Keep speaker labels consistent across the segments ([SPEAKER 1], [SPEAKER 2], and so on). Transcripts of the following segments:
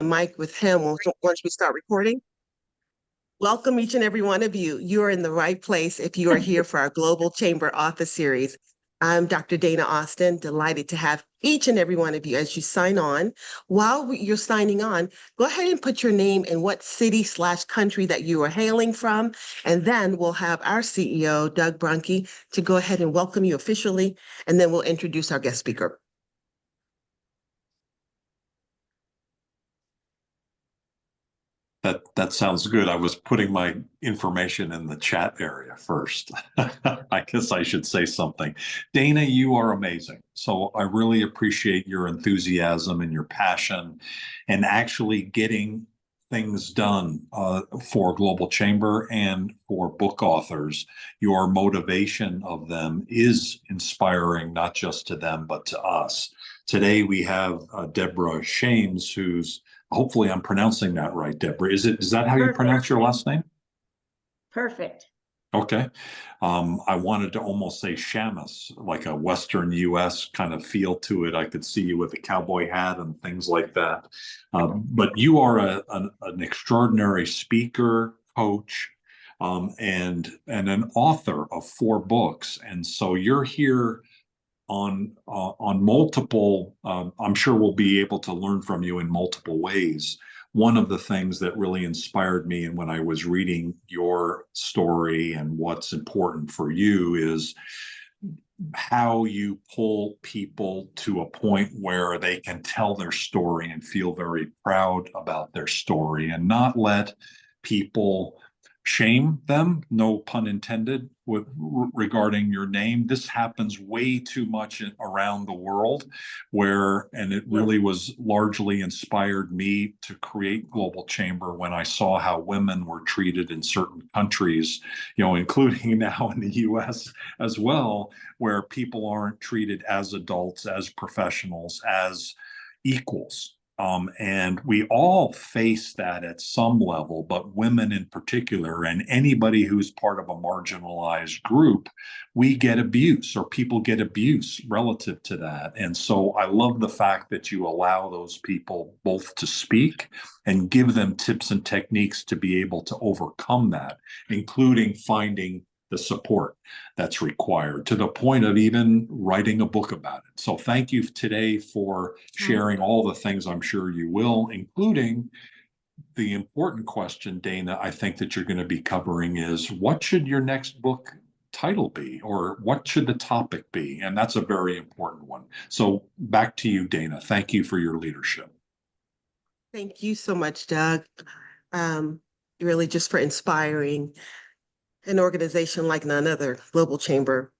[SPEAKER 1] mic with him once we start recording. Welcome each and every one of you. You are in the right place if you are here for our Global Chamber Author Series. I'm Dr. Dana Austin, delighted to have each and every one of you as you sign on. While you're signing on, go ahead and put your name and what city/country that you are hailing from, and then we'll have our CEO, Doug Brunke, to go ahead and welcome you officially, and then we'll introduce our guest speaker.
[SPEAKER 2] That sounds good. I was putting my information in the chat area first. I guess I should say something. Dana, you are amazing. So I really appreciate your enthusiasm and your passion and actually getting things done for Global Chamber and for book authors. Your motivation of them is inspiring, not just to them, but to us. Today we have Deborah Shames, who's hopefully I'm pronouncing that right, Deborah. Is that how you pronounce your last name?
[SPEAKER 3] Perfect.
[SPEAKER 2] Okay. I wanted to almost say Shamus, like a Western US kind of feel to it. I could see you with a cowboy hat and things like that. But you are an extraordinary speaker, coach, and an author of 4 books. And so you're here on multiple. I'm sure we'll be able to learn from you in multiple ways. One of the things that really inspired me, and when I was reading your story and what's important for you, is how you pull people to a point where they can tell their story and feel very proud about their story and not let people shame them, no pun intended, regarding your name. This happens way too much around the world, and it really was largely inspired me to create Global Chamber when I saw how women were treated in certain countries, including now in the US as well, where people aren't treated as adults, as professionals, as equals. And we all face that at some level, but women in particular, and anybody who's part of a marginalized group, we get abuse, or people get abuse relative to that. And so I love the fact that you allow those people both to speak and give them tips and techniques to be able to overcome that, including finding the support that's required, to the point of even writing a book about it. So thank you today for sharing all the things I'm sure you will, including the important question, Dana, I think that you're going to be covering is, what should your next book title be, or what should the topic be? And that's a very important one. So back to you, Dana. Thank you for your leadership.
[SPEAKER 1] Thank you so much, Doug. Really just for inspiring an organization like none other, Global Chamber.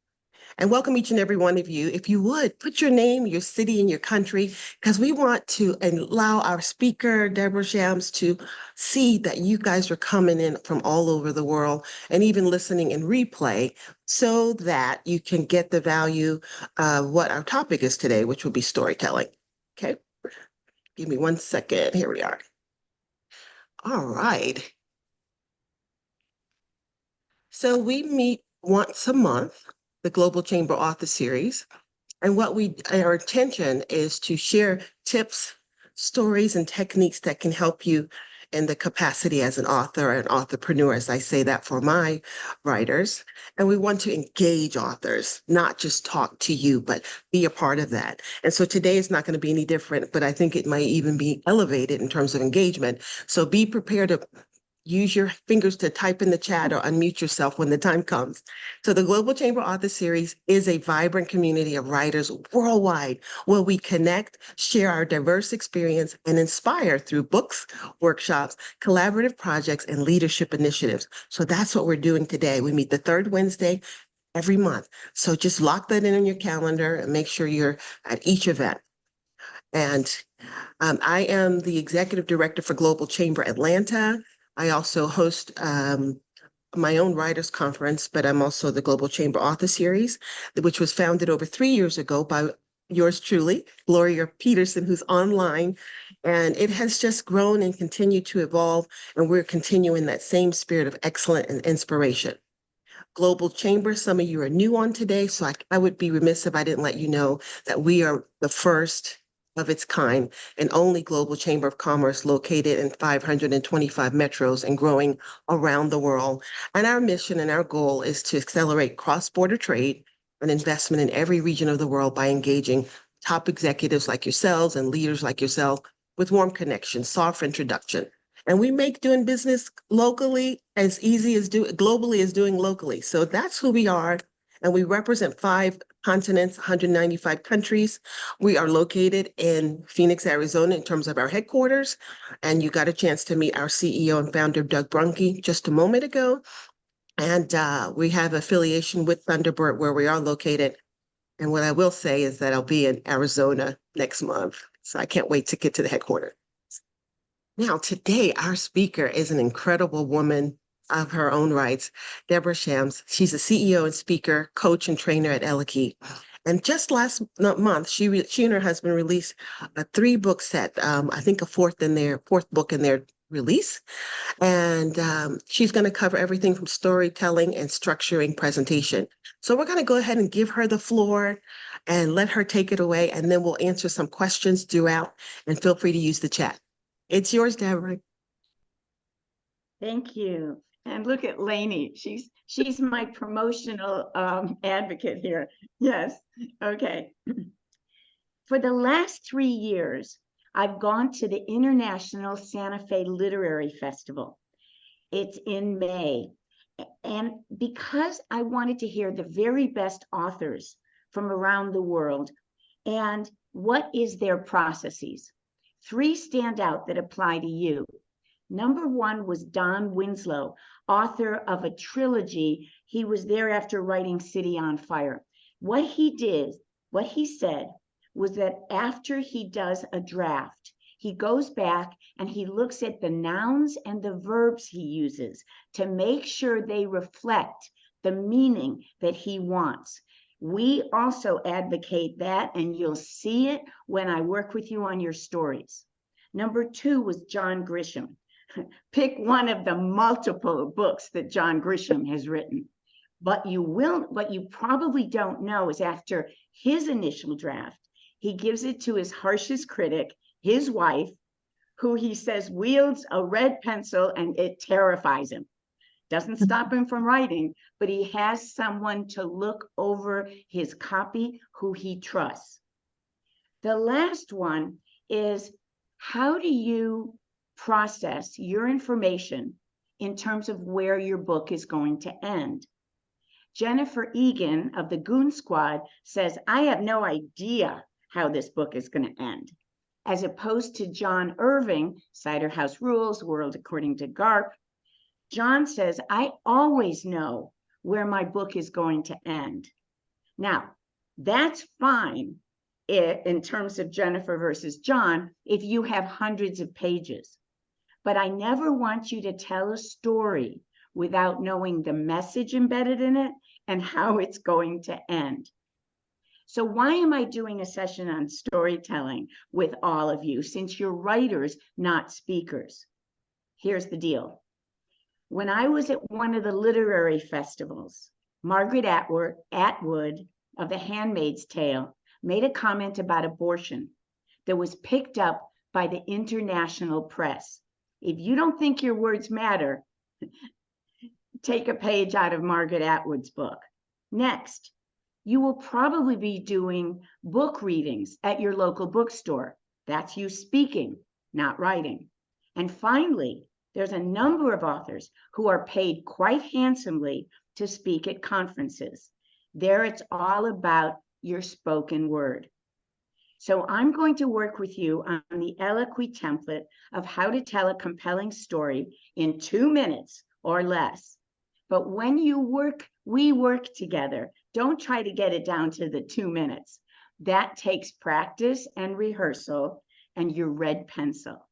[SPEAKER 1] And welcome each and every one of you. If you would, put your name, your city, and your country, because we want to allow our speaker, Deborah Shames, to see that you guys are coming in from all over the world and even listening in replay, so that you can get the value of what our topic is today, which will be storytelling. Okay, give me 1 second. Here we are. All right. So we meet once a month, the Global Chamber Author Series. And our intention is to share tips, stories, and techniques that can help you in the capacity as an author and entrepreneur, as I say that for my writers. And we want to engage authors, not just talk to you, but be a part of that. And so today is not going to be any different, but I think it might even be elevated in terms of engagement. So be prepared to use your fingers to type in the chat or unmute yourself when the time comes. So the Global Chamber Author Series is a vibrant community of writers worldwide, where we connect, share our diverse experience, and inspire through books, workshops, collaborative projects, and leadership initiatives. So that's what we're doing today. We meet the third Wednesday every month. So just lock that in your calendar and make sure you're at each event. And I am the executive director for Global Chamber Atlanta. I also host my own writers conference, but I'm also the Global Chamber Author Series, which was founded over 3 years ago by yours truly, Gloria Peterson, who's online. And it has just grown and continued to evolve, and we're continuing that same spirit of excellence and inspiration. Global Chamber, some of you are new on today, so I would be remiss if I didn't let you know that we are the first of its kind and only global chamber of commerce located in 525 metros and growing around the world. And our mission and our goal is to accelerate cross-border trade and investment in every region of the world by engaging top executives like yourselves and leaders like yourself with warm connections, soft introduction. And we make doing business locally as easy as globally as doing locally. So that's who we are. And we represent 5 continents, 195 countries. We are located in Phoenix, Arizona, in terms of our headquarters. And you got a chance to meet our CEO and founder, Doug Brunke, just a moment ago. And we have affiliation with Thunderbird where we are located. And what I will say is that I'll be in Arizona next month. So I can't wait to get to the headquarters. Now, today, our speaker is an incredible woman of her own rights, Deborah Shames. She's a CEO and speaker, coach, and trainer at Eloqui. And just last month, she and her husband released a 3-book set. I think a fourth book in their release. And she's going to cover everything from storytelling and structuring presentation. So we're going to go ahead and give her the floor and let her take it away. And then we'll answer some questions throughout. And feel free to use the chat. It's yours, Deborah.
[SPEAKER 3] Thank you. And look at Lainey. She's my promotional advocate here. Yes. Okay. For the last 3 years, I've gone to the International Santa Fe Literary Festival. It's in May. And because I wanted to hear the very best authors from around the world and what is their processes. 3 stand out that apply to you. Number 1 was Don Winslow, author of a trilogy. He was there after writing City on Fire. What he said was that after he does a draft, he goes back and he looks at the nouns and the verbs he uses to make sure they reflect the meaning that he wants. We also advocate that, and you'll see it when I work with you on your stories. Number 2 was John Grisham. Pick one of the multiple books that John Grisham has written. What you probably don't know is after his initial draft, he gives it to his harshest critic, his wife, who he says wields a red pencil and it terrifies him. Doesn't stop him from writing, but he has someone to look over his copy who he trusts. The last one is, how do you process your information in terms of where your book is going to end? Jennifer Egan of the Goon Squad says, I have no idea how this book is going to end. As opposed to John Irving, Cider House Rules, World According to Garp, John says, I always know where my book is going to end. Now, that's fine in terms of Jennifer versus John if you have hundreds of pages. But I never want you to tell a story without knowing the message embedded in it and how it's going to end. So why am I doing a session on storytelling with all of you, since you're writers, not speakers? Here's the deal. When I was at one of the literary festivals, Margaret Atwood of The Handmaid's Tale made a comment about abortion that was picked up by the international press. If you don't think your words matter, take a page out of Margaret Atwood's book. Next, you will probably be doing book readings at your local bookstore. That's you speaking, not writing. And finally, there's a number of authors who are paid quite handsomely to speak at conferences. There it's all about your spoken word. So I'm going to work with you on the Eloqui template of how to tell a compelling story in 2 minutes or less. But when we work together. Don't try to get it down to the 2 minutes. That takes practice and rehearsal and your red pencil.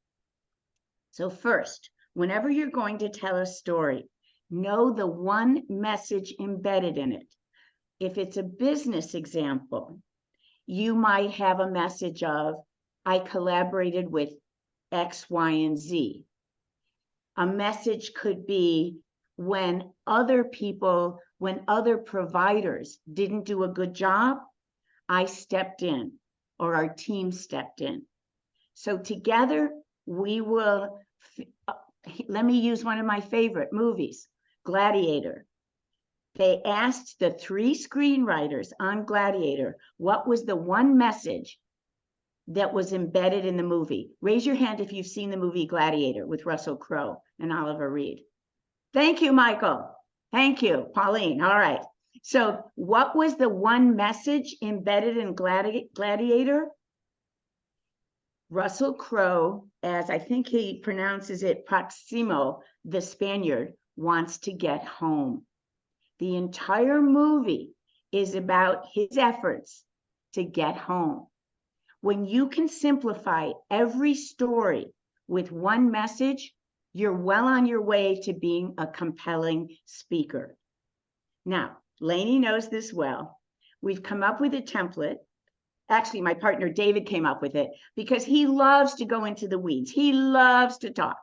[SPEAKER 3] So first, whenever you're going to tell a story, know the one message embedded in it. If it's a business example, you might have a message of, I collaborated with X, Y, and Z. A message could be, when other providers didn't do a good job, I stepped in. or our team stepped in. So together we will, let me use one of my favorite movies, Gladiator. They asked the 3 screenwriters on Gladiator, what was the one message that was embedded in the movie? Raise your hand if you've seen the movie Gladiator with Russell Crowe and Oliver Reed. Thank you, Michael. Thank you, Pauline. All right. So what was the one message embedded in Gladiator? Russell Crowe, as I think he pronounces it, Proximo, the Spaniard, wants to get home. The entire movie is about his efforts to get home. When you can simplify every story with one message, you're well on your way to being a compelling speaker. Now, Lainey knows this well. We've come up with a template. Actually, my partner David came up with it because he loves to go into the weeds. He loves to talk.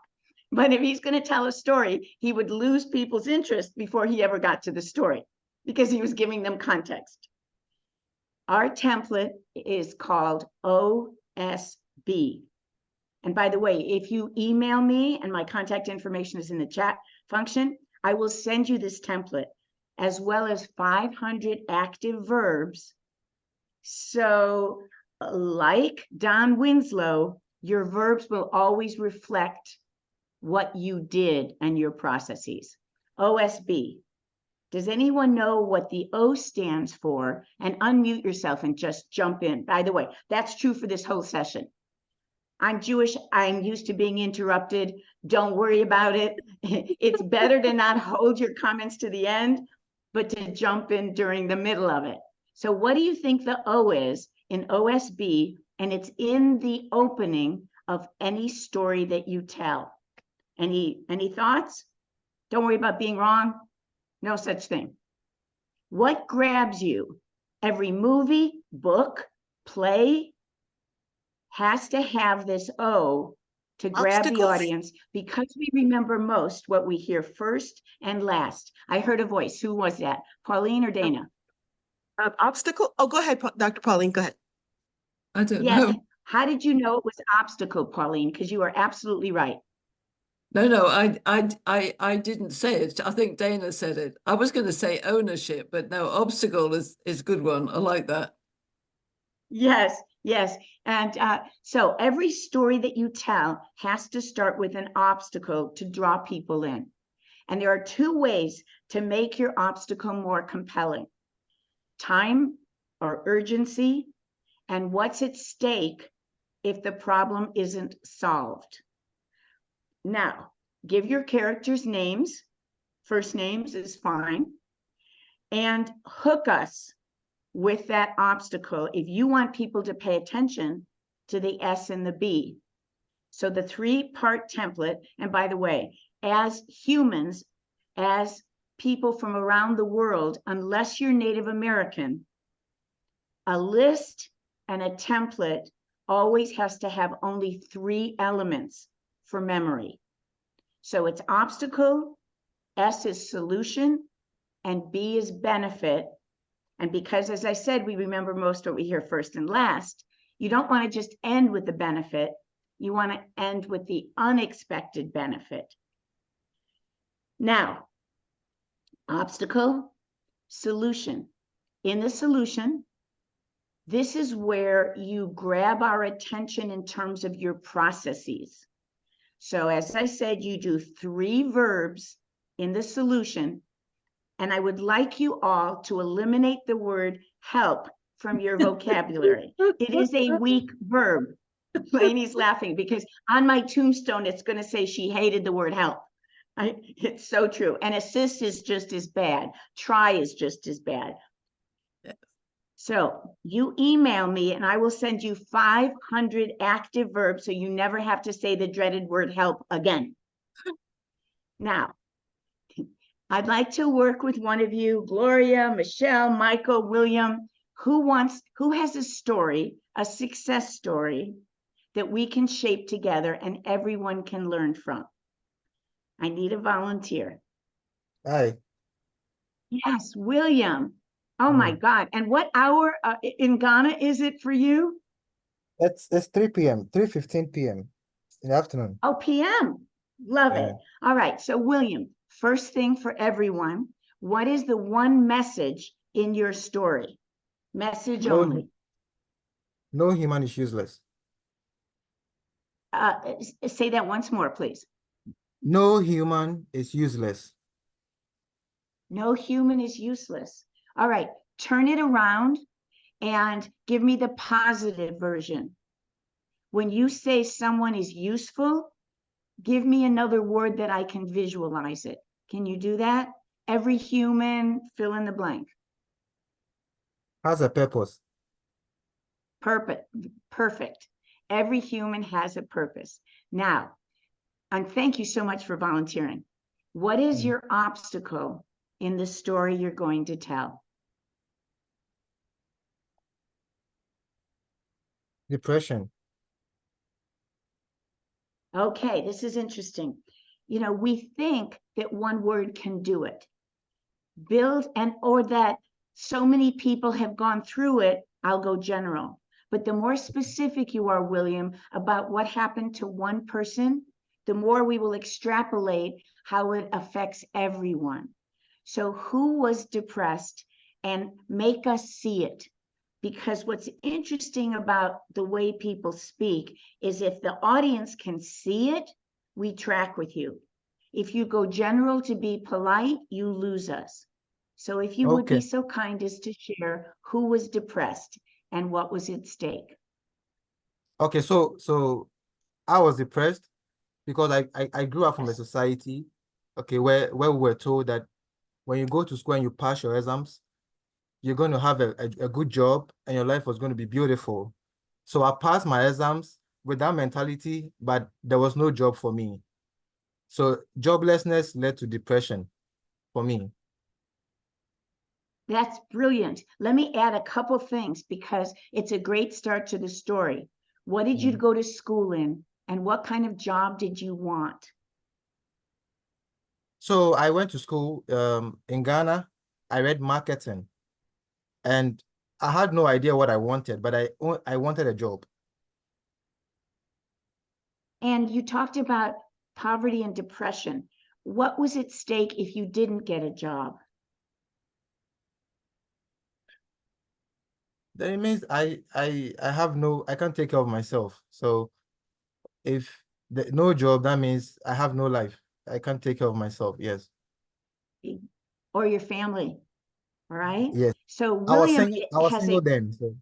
[SPEAKER 3] But if he's going to tell a story, he would lose people's interest before he ever got to the story because he was giving them context. Our template is called OSB. And by the way, if you email me, and my contact information is in the chat function, I will send you this template as well as 500 active verbs. So like Don Winslow, your verbs will always reflect what you did and your processes. OSB. Does anyone know what the O stands for? And unmute yourself and just jump in. By the way, that's true for this whole session. I'm Jewish. I'm used to being interrupted. Don't worry about it. It's better to not hold your comments to the end, but to jump in during the middle of it. So what do you think the O is in OSB? And it's in the opening of any story that you tell. Any thoughts? Don't worry about being wrong. No such thing. What grabs you? Every movie, book, play has to have this O to grab the audience because we remember most what we hear first and last. I heard a voice. Who was that? Pauline or Dana?
[SPEAKER 1] Obstacle. Oh, go ahead, Dr. Pauline. Go ahead.
[SPEAKER 4] I don't know.
[SPEAKER 3] How did you know it was obstacle, Pauline? Because you are absolutely right.
[SPEAKER 4] No, I didn't say it. I think Dana said it. I was going to say ownership, but no, obstacle is a good one. I like that.
[SPEAKER 3] Yes. And so every story that you tell has to start with an obstacle to draw people in. And there are 2 ways to make your obstacle more compelling. Time or urgency, and what's at stake if the problem isn't solved. Now, give your characters names. First names is fine. And hook us with that obstacle if you want people to pay attention to the S and the B. So the 3-part template, and by the way, as humans, as people from around the world, unless you're Native American, a list and a template always has to have only 3 elements for memory. So it's obstacle, S is solution, and B is benefit. And because, as I said, we remember most what we hear first and last, you don't want to just end with the benefit. You want to end with the unexpected benefit. Now, obstacle, solution. In the solution, this is where you grab our attention in terms of your processes. So as I said, you do 3 verbs in the solution, and I would like you all to eliminate the word help from your vocabulary. It is a weak verb. Lainey's laughing because on my tombstone, it's going to say she hated the word help. It's so true. And assist is just as bad. Try is just as bad. So you email me and I will send you 500 active verbs so you never have to say the dreaded word help again. Now, I'd like to work with one of you, Gloria, Michelle, Michael, William, who has a story, a success story that we can shape together and everyone can learn from. I need a volunteer.
[SPEAKER 5] Hi.
[SPEAKER 3] Yes, William. Oh my God. And what hour in Ghana is it for you?
[SPEAKER 5] It's 3 p.m., 3:15 p.m. in the afternoon.
[SPEAKER 3] Oh, PM. Love
[SPEAKER 5] Yeah.
[SPEAKER 3] it. All right. So, William, first thing for everyone, what is the one message in your story? Message
[SPEAKER 5] No,
[SPEAKER 3] only.
[SPEAKER 5] no human is useless.
[SPEAKER 3] Say that once more, please.
[SPEAKER 5] No human is useless.
[SPEAKER 3] No human is useless. All right. Turn it around and give me the positive version. When you say someone is useful, give me another word that I can visualize it. Can you do that? Every human, fill in the blank.
[SPEAKER 5] Has a purpose.
[SPEAKER 3] Perfect. Perfect. Every human has a purpose. Now, and thank you so much for volunteering. What is your obstacle in the story you're going to tell?
[SPEAKER 5] Depression.
[SPEAKER 3] Okay, this is interesting. You know, we think that one word can do it. Build or that so many people have gone through it, I'll go general. But the more specific you are, William, about what happened to one person, the more we will extrapolate how it affects everyone. So who was depressed, and make us see it. Because what's interesting about the way people speak is if the audience can see it, we track with you. If you go general to be polite, you lose us. So if you would be
[SPEAKER 5] Okay.
[SPEAKER 3] so kind as to share who was depressed and what was at stake.
[SPEAKER 5] Okay, so I was depressed because I grew up from a society, okay, where we were told that when you go to school and you pass your exams, you're going to have a good job and your life was going to be beautiful. So I passed my exams with that mentality, but there was no job for me. So joblessness led to depression for me.
[SPEAKER 3] That's brilliant. Let me add a couple things because it's a great start to the story. What did you go to school in, and what kind of job did you want?
[SPEAKER 5] So I went to school in Ghana. I read marketing and I had no idea what I wanted, but I wanted a job.
[SPEAKER 3] And you talked about poverty and depression. What was at stake if you didn't get a job?
[SPEAKER 5] Then it means I can't take care of myself. So if no job, that means I have no life. I can't take care of myself. Yes.
[SPEAKER 3] Or your family, all right?
[SPEAKER 5] Yes.
[SPEAKER 3] So William
[SPEAKER 5] I was
[SPEAKER 3] has
[SPEAKER 5] single then. So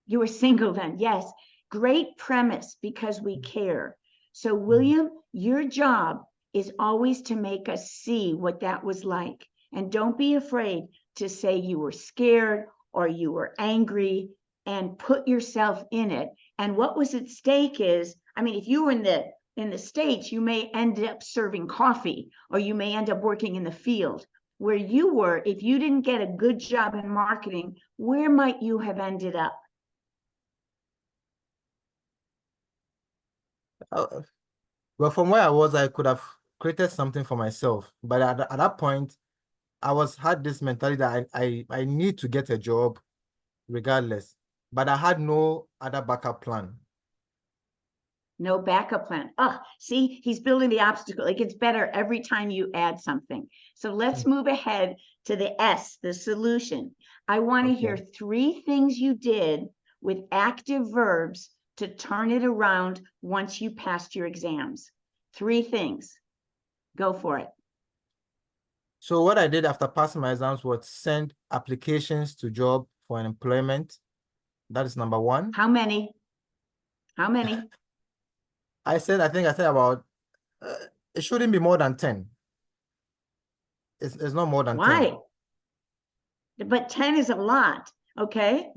[SPEAKER 3] you were single then, yes. Great premise because we care. So William, your job is always to make us see what that was like. And don't be afraid to say you were scared or you were angry, and put yourself in it. And what was at stake is, I mean, if you were in the States, you may end up serving coffee or you may end up working in the field. Where you were, if you didn't get a good job in marketing, where might you have ended up?
[SPEAKER 5] well, from where I was, I could have created something for myself. But at that point, had this mentality that I need to get a job regardless. But I had no other backup plan.
[SPEAKER 3] No backup plan. Oh, see, he's building the obstacle. It gets better every time you add something. So let's move ahead to the S, the solution. I want to hear 3 things you did with active verbs to turn it around once you passed your exams. 3 things. Go for it.
[SPEAKER 5] So what I did after passing my exams was send applications to job for employment. That is number 1.
[SPEAKER 3] How many? How many?
[SPEAKER 5] I think I said about, it shouldn't be more than 10. It's not more than 10.
[SPEAKER 3] Why? But 10 is a lot, okay?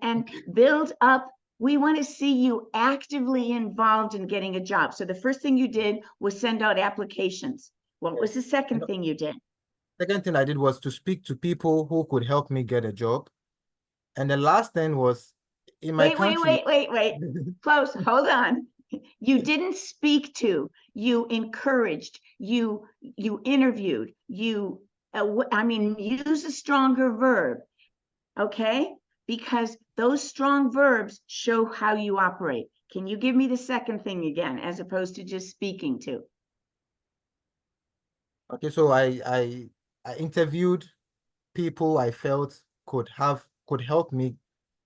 [SPEAKER 3] And build up. We want to see you actively involved in getting a job. So the first thing you did was send out applications. What was the second thing you did?
[SPEAKER 5] Second thing I did was to speak to people who could help me get a job. And the last thing was in my country.
[SPEAKER 3] Wait. Close, hold on. You didn't speak to, you encouraged, you interviewed, use a stronger verb, okay? Because Those strong verbs show how you operate. Can you give me the second thing again, as opposed to just speaking to?
[SPEAKER 5] Okay, so I interviewed people I felt could help me,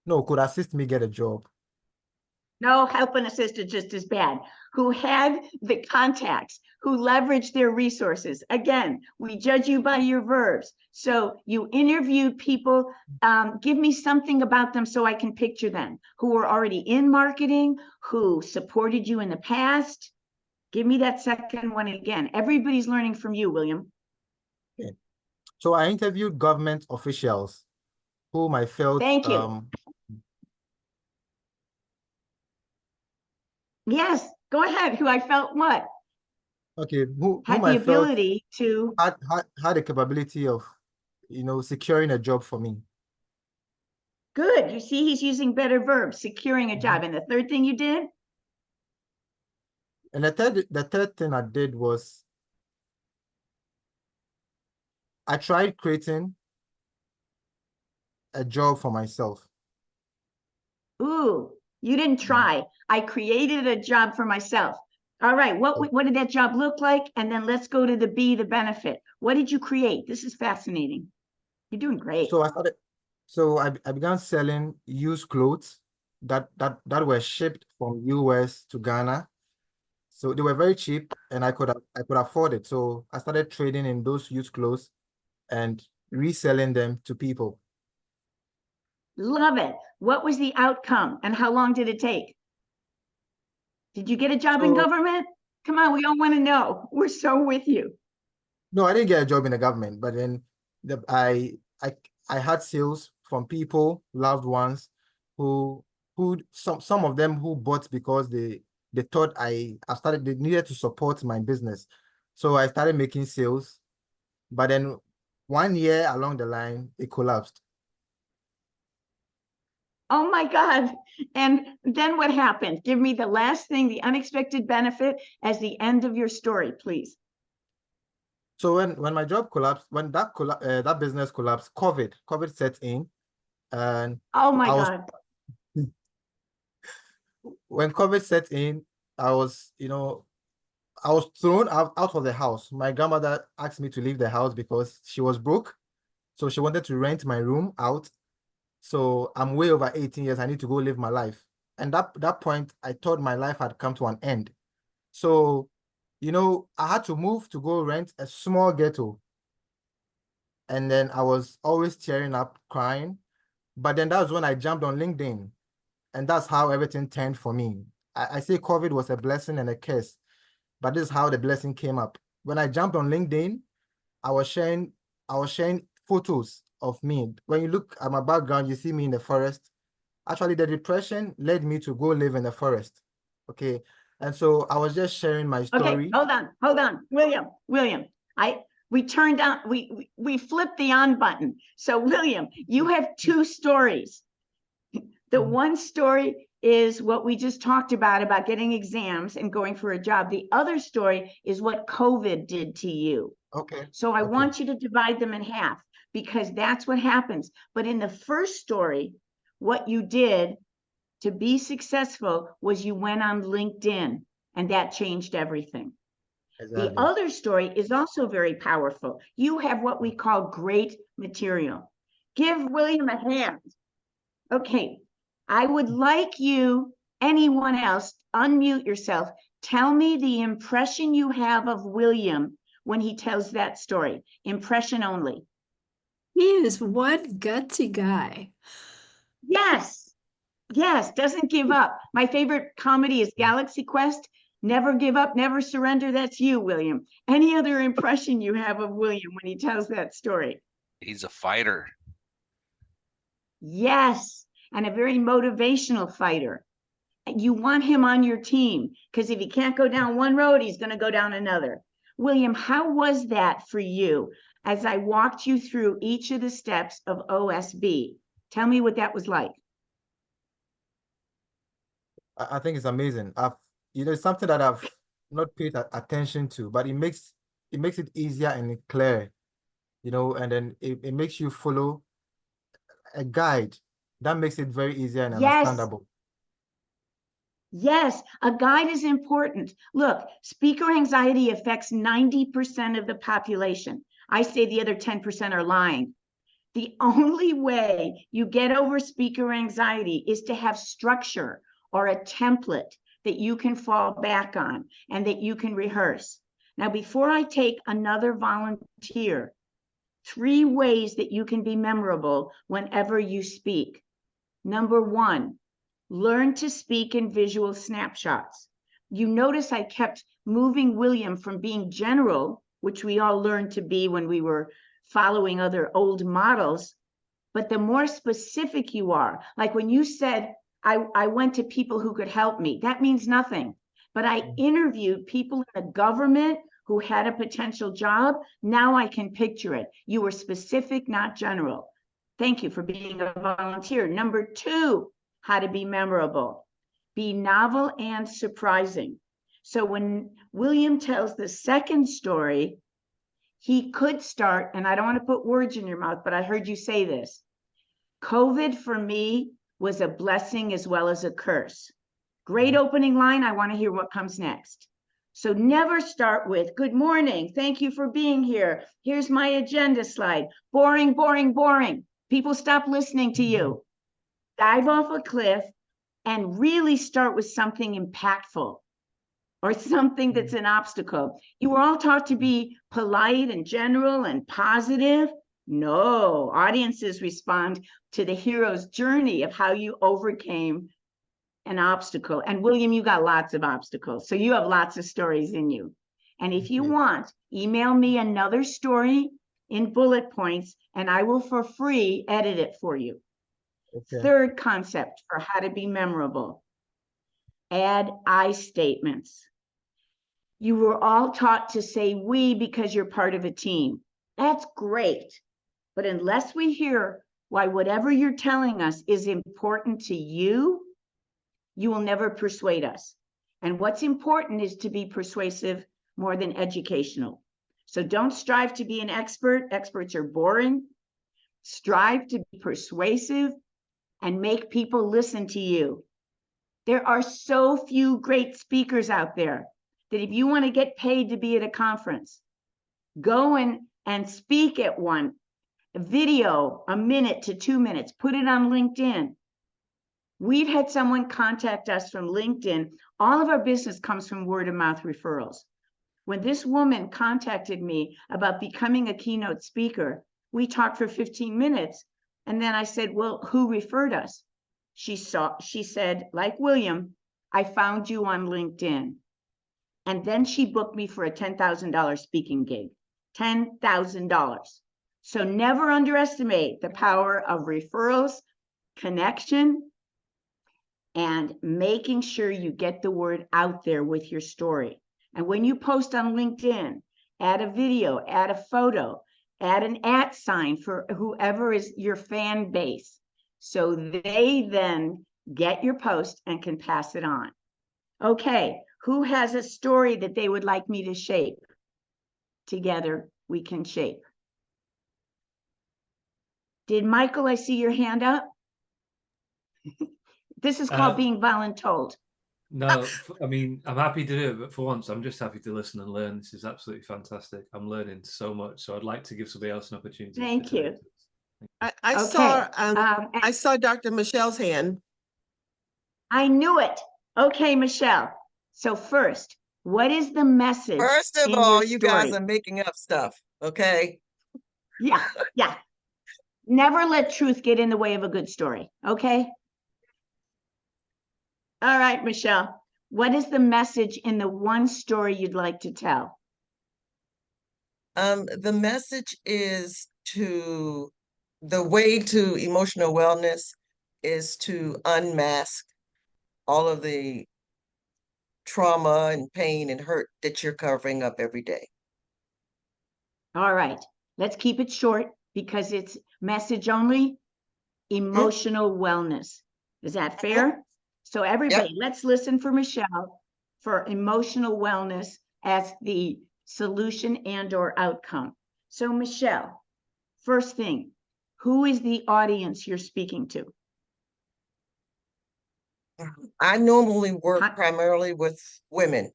[SPEAKER 5] no, could assist me get a job.
[SPEAKER 3] No, help and assist is just as bad. Who had the contacts, who leveraged their resources. Again, we judge you by your verbs. So you interviewed people. Give me something about them so I can picture them. Who were already in marketing, who supported you in the past. Give me that second one again. Everybody's learning from you, William.
[SPEAKER 5] Okay. So I interviewed government officials whom I felt
[SPEAKER 3] Thank you. Yes, go ahead. Who I felt what?
[SPEAKER 5] okay,
[SPEAKER 3] Had
[SPEAKER 5] whom
[SPEAKER 3] the
[SPEAKER 5] I felt
[SPEAKER 3] ability to.
[SPEAKER 5] had the capability of, securing a job for me.
[SPEAKER 3] Good. You see, he's using better verbs, securing a
[SPEAKER 5] Mhm.
[SPEAKER 3] job. And the third thing you did?
[SPEAKER 5] And the third thing I did was I tried creating a job for myself.
[SPEAKER 3] Ooh, you didn't try. I created a job for myself. All right, what did that job look like? And then let's go to the B, the benefit. What did you create? This is fascinating. You're doing great.
[SPEAKER 5] So I began selling used clothes that were shipped from US to Ghana. So they were very cheap and I could afford it. So I started trading in those used clothes and reselling them to people.
[SPEAKER 3] Love it. What was the outcome and how long did it take? Did you get a job in
[SPEAKER 5] So
[SPEAKER 3] government? Come on, we all want to know. We're so with you.
[SPEAKER 5] no, I didn't get a job in the government, but then I had sales from people, loved ones, who some of them who bought because they thought they needed to support my business. So I started making sales, but then 1 year along the line, it collapsed.
[SPEAKER 3] Oh my God. And then what happened? Give me the last thing, the unexpected benefit as the end of your story, please.
[SPEAKER 5] So when my job collapsed, when that business collapsed, COVID set in, and
[SPEAKER 3] Oh my
[SPEAKER 5] I was
[SPEAKER 3] God.
[SPEAKER 5] when COVID set in, I was I was thrown out of the house. My grandmother asked me to leave the house because she was broke, so she wanted to rent my room out. So I'm way over 18 years. I need to go live my life. And that point, I thought my life had come to an end. So, I had to move to go rent a small ghetto. And then I was always tearing up, crying. But then that was when I jumped on LinkedIn. And that's how everything turned for me. I say COVID was a blessing and a curse, but this is how the blessing came up. When I jumped on LinkedIn, I was sharing photos of me. When you look at my background, you see me in the forest. Actually, the depression led me to go live in the forest. Okay. And so I was just sharing my
[SPEAKER 3] Okay,
[SPEAKER 5] story.
[SPEAKER 3] hold on. William, we turned on, we flipped the on button. So William, you have two stories. The one story is what we just talked about getting exams and going for a job. The other story is what COVID did to you.
[SPEAKER 5] Okay.
[SPEAKER 3] So I
[SPEAKER 5] Okay.
[SPEAKER 3] want you to divide them in half because that's what happens. But in the first story, what you did to be successful was you went on LinkedIn and that changed everything. The
[SPEAKER 5] Exactly.
[SPEAKER 3] other story is also very powerful. You have what we call great material. Give William a hand. Okay, I would like you, anyone else, unmute yourself. Tell me the impression you have of William when he tells that story. Impression only.
[SPEAKER 6] He is one gutsy guy.
[SPEAKER 3] Yes, doesn't give up. My favorite comedy is Galaxy Quest. Never give up, never surrender. That's you, William. Any other impression you have of William when he tells that story?
[SPEAKER 7] He's a fighter.
[SPEAKER 3] Yes, and a very motivational fighter. You want him on your team because if he can't go down one road, he's going to go down another. William, how was that for you as I walked you through each of the steps of OSB? Tell me what that was like.
[SPEAKER 5] I think it's amazing. It's something that I've not paid attention to, but it makes it easier and clear, and then it makes you follow a guide, That makes it very easy and
[SPEAKER 3] Yes.
[SPEAKER 5] understandable.
[SPEAKER 3] Yes, a guide is important. Look, speaker anxiety affects 90% of the population. I say the other 10% are lying. The only way you get over speaker anxiety is to have structure or a template that you can fall back on and that you can rehearse. Now, before I take another volunteer, 3 ways that you can be memorable whenever you speak. Number 1, learn to speak in visual snapshots. You notice I kept moving William from being general, which we all learned to be when we were following other old models, but the more specific you are, like when you said, I went to people who could help me, that means nothing. But I interviewed people in the government who had a potential job. Now I can picture it. You were specific, not general. Thank you for being a volunteer. Number 2, how to be memorable. Be novel and surprising. So when William tells the second story, he could start, and I don't want to put words in your mouth, but I heard you say this. COVID for me was a blessing as well as a curse. Great opening line. I want to hear what comes next. So never start with, good morning. Thank you for being here. Here's my agenda slide. Boring, boring, boring. People stop listening to you. Dive off a cliff and really start with something impactful or something that's an obstacle. You were all taught to be polite and general and positive. No, audiences respond to the hero's journey of how you overcame an obstacle. And William, you got lots of obstacles, so you have lots of stories in you. And if you want, email me another story in bullet points, and I will for free edit it for you.
[SPEAKER 5] Okay.
[SPEAKER 3] Third concept for how to be memorable. Add I statements. You were all taught to say we because you're part of a team. That's great. But unless we hear why whatever you're telling us is important to you, you will never persuade us. And what's important is to be persuasive more than educational. So don't strive to be an expert. Experts are boring. Strive to be persuasive and make people listen to you. There are so few great speakers out there that if you want to get paid to be at a conference, go and speak at one. A video, a minute to 2 minutes, put it on LinkedIn. We've had someone contact us from LinkedIn. All of our business comes from word of mouth referrals. When this woman contacted me about becoming a keynote speaker, we talked for 15 minutes. And then I said, well, who referred us? She said, like William, I found you on LinkedIn. And then she booked me for a $10,000 speaking gig, $10,000. So never underestimate the power of referrals, connection, and making sure you get the word out there with your story. And when you post on LinkedIn, add a video, add a photo, add an @ sign for whoever is your fan base. So they then get your post and can pass it on. Okay, who has a story that they would like me to shape? Together we can shape. Did Michael, I see your hand up? This is called being voluntold.
[SPEAKER 7] No, I mean, I'm happy to do it, but for once, I'm just happy to listen and learn. This is absolutely fantastic. I'm learning so much, so I'd like to give somebody else an opportunity.
[SPEAKER 3] Thank you.
[SPEAKER 1] I
[SPEAKER 3] Okay,
[SPEAKER 1] saw Dr. Michelle's hand.
[SPEAKER 3] I knew it. Okay, Michelle. So first, what is the message?
[SPEAKER 8] First of
[SPEAKER 3] in
[SPEAKER 8] all,
[SPEAKER 3] your
[SPEAKER 8] you guys
[SPEAKER 3] story?
[SPEAKER 8] are making up stuff, okay?
[SPEAKER 3] Yeah. Never let truth get in the way of a good story, okay? All right, Michelle. What is the message in the one story you'd like to tell?
[SPEAKER 8] The message is the way to emotional wellness is to unmask all of the trauma and pain and hurt that you're covering up every day.
[SPEAKER 3] All right, let's keep it short because it's message only. Emotional wellness. Is that fair? So everybody, let's listen for Michelle for emotional wellness as the solution and/or outcome. So Michelle, first thing, who is the audience you're speaking to?
[SPEAKER 8] I normally work
[SPEAKER 3] How-
[SPEAKER 8] primarily with women.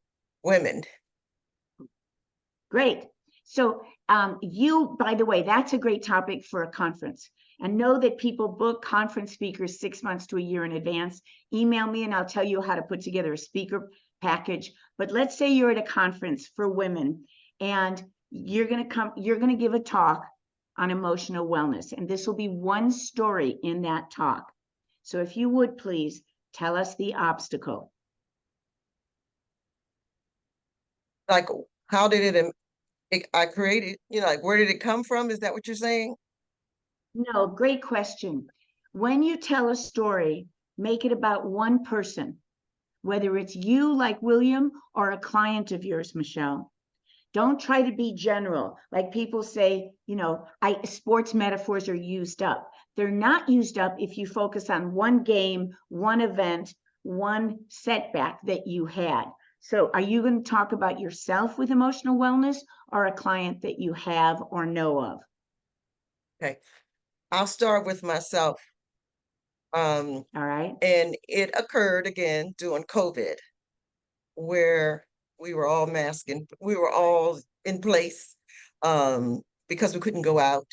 [SPEAKER 3] Great. So you, by the way, that's a great topic for a conference. And know that people book conference speakers 6 months to a year in advance. Email me and I'll tell you how to put together a speaker package. But let's say you're at a conference for women and you're going to give a talk on emotional wellness. And this will be one story in that talk. So if you would please tell us the obstacle.
[SPEAKER 8] Like, how did I created, like, where did it come from? Is that what you're saying?
[SPEAKER 3] No, great question. When you tell a story, make it about one person, whether it's you like William or a client of yours, Michelle. Don't try to be general. Like people say, sports metaphors are used up. They're not used up if you focus on one game, one event, one setback that you had. So are you going to talk about yourself with emotional wellness or a client that you have or know of?
[SPEAKER 8] Okay. I'll start with myself.
[SPEAKER 3] All right.
[SPEAKER 8] And it occurred again during COVID, where we were all masking, we were all in place because we couldn't go out.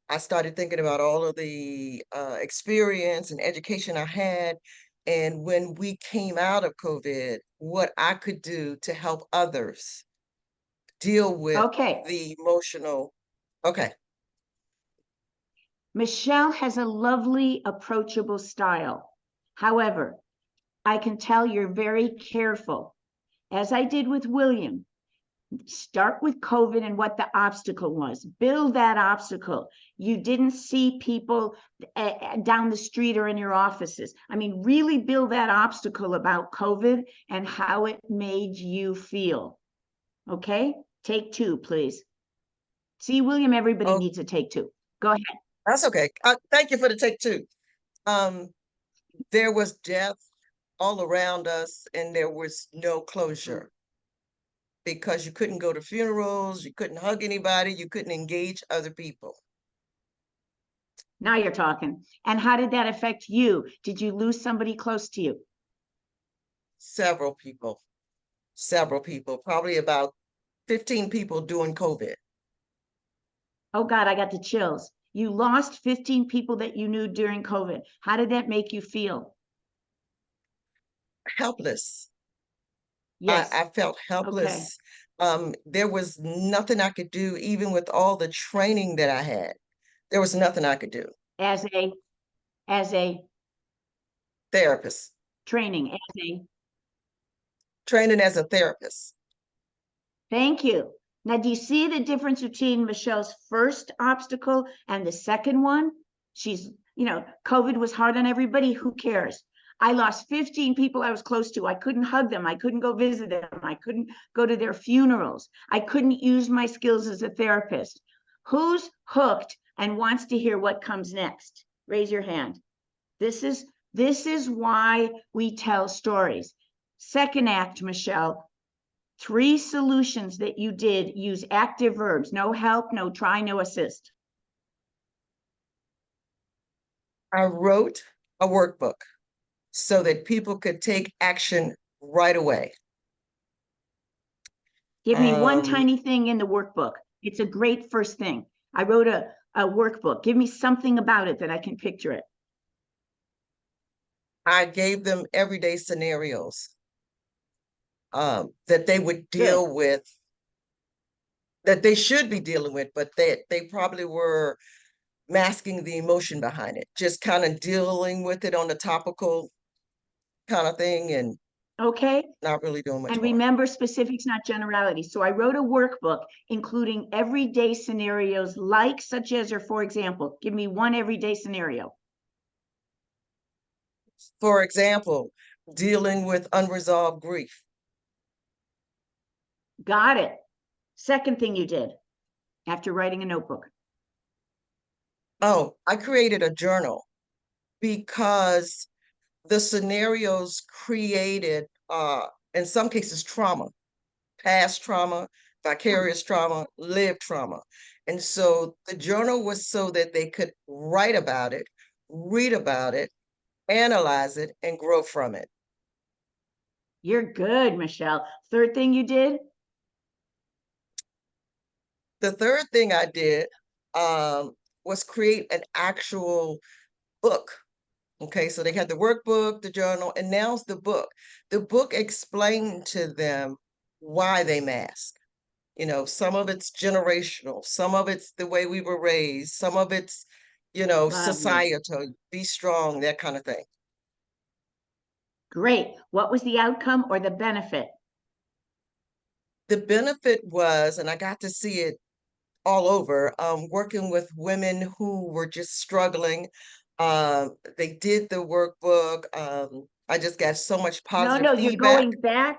[SPEAKER 8] I started thinking about all of the experience and education I had. And when we came out of COVID, what I could do to help others deal with
[SPEAKER 3] Okay.
[SPEAKER 8] the emotional. Okay.
[SPEAKER 3] Michelle has a lovely, approachable style. However, I can tell you're very careful. As I did with William, start with COVID and what the obstacle was. Build that obstacle. You didn't see people down the street or in your offices. I mean, really build that obstacle about COVID and how it made you feel. Okay? Take two, please. See, William, everybody
[SPEAKER 8] Oh,
[SPEAKER 3] needs a take two. Go ahead.
[SPEAKER 8] that's okay. Thank you for the take two. There was death all around us and there was no closure because you couldn't go to funerals, you couldn't hug anybody, you couldn't engage other people.
[SPEAKER 3] Now you're talking. And how did that affect you? Did you lose somebody close to you?
[SPEAKER 8] Several people, probably about 15 people during COVID.
[SPEAKER 3] Oh God, I got the chills. You lost 15 people that you knew during COVID. How did that make you feel?
[SPEAKER 8] Helpless.
[SPEAKER 3] Yes.
[SPEAKER 8] I felt helpless. There was nothing I could do, even with all the training that I had. There was nothing I could do.
[SPEAKER 3] As a
[SPEAKER 8] Therapist,
[SPEAKER 3] training,
[SPEAKER 8] training as a therapist.
[SPEAKER 3] thank you. Now, do you see the difference between Michelle's first obstacle and the second one? She's, COVID was hard on everybody. Who cares? I lost 15 people I was close to. I couldn't hug them. I couldn't go visit them. I couldn't go to their funerals. I couldn't use my skills as a therapist. Who's hooked and wants to hear what comes next? Raise your hand. This is why we tell stories. Second act, Michelle, 3 solutions that you did use active verbs, no help, no try, no assist.
[SPEAKER 8] I wrote a workbook so that people could take action right away.
[SPEAKER 3] Give me one tiny thing in the workbook. It's a great first thing. I wrote a workbook. Give me something about it that I can picture it.
[SPEAKER 8] I gave them everyday scenarios that they would deal with, that they should be dealing with, but they probably were masking the emotion behind it, just kind of dealing with it on the topical kind of thing and
[SPEAKER 3] okay,
[SPEAKER 8] not really doing much
[SPEAKER 3] and
[SPEAKER 8] more.
[SPEAKER 3] remember specifics, not generalities. So I wrote a workbook including everyday scenarios like, such as, or for example. Give me one everyday scenario.
[SPEAKER 8] For example, dealing with unresolved grief.
[SPEAKER 3] Got it. Second thing you did after writing a notebook.
[SPEAKER 8] Oh, I created a journal because the scenarios created, in some cases, trauma, past trauma, vicarious trauma, lived trauma. And so the journal was so that they could write about it, read about it, analyze it, and grow from it.
[SPEAKER 3] You're good, Michelle. Third thing you did?
[SPEAKER 8] The third thing I did was create an actual book. Okay, so they had the workbook, the journal, and now's the book. The book explained to them why they mask. You know, some of it's generational, some of it's the way we were raised, some of it's, you know,
[SPEAKER 3] Lovely.
[SPEAKER 8] societal, be strong, that kind of thing.
[SPEAKER 3] Great. What was the outcome or the benefit?
[SPEAKER 8] The benefit was, and I got to see it all over, working with women who were just struggling. They did the workbook. I just got so much positive
[SPEAKER 3] No,
[SPEAKER 8] feedback.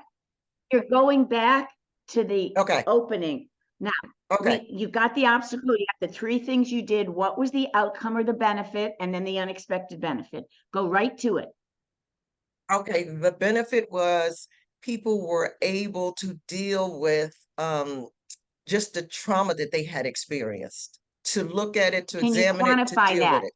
[SPEAKER 3] You're going back to the
[SPEAKER 8] Okay.
[SPEAKER 3] opening. Now,
[SPEAKER 8] Okay.
[SPEAKER 3] you got the obstacle, you got the three things you did. What was the outcome or the benefit? And then the unexpected benefit. Go right to it.
[SPEAKER 8] Okay, the benefit was people were able to deal with just the trauma that they had experienced, to look at it, to
[SPEAKER 3] Can you
[SPEAKER 8] examine it, to
[SPEAKER 3] quantify
[SPEAKER 8] deal
[SPEAKER 3] that?
[SPEAKER 8] with it.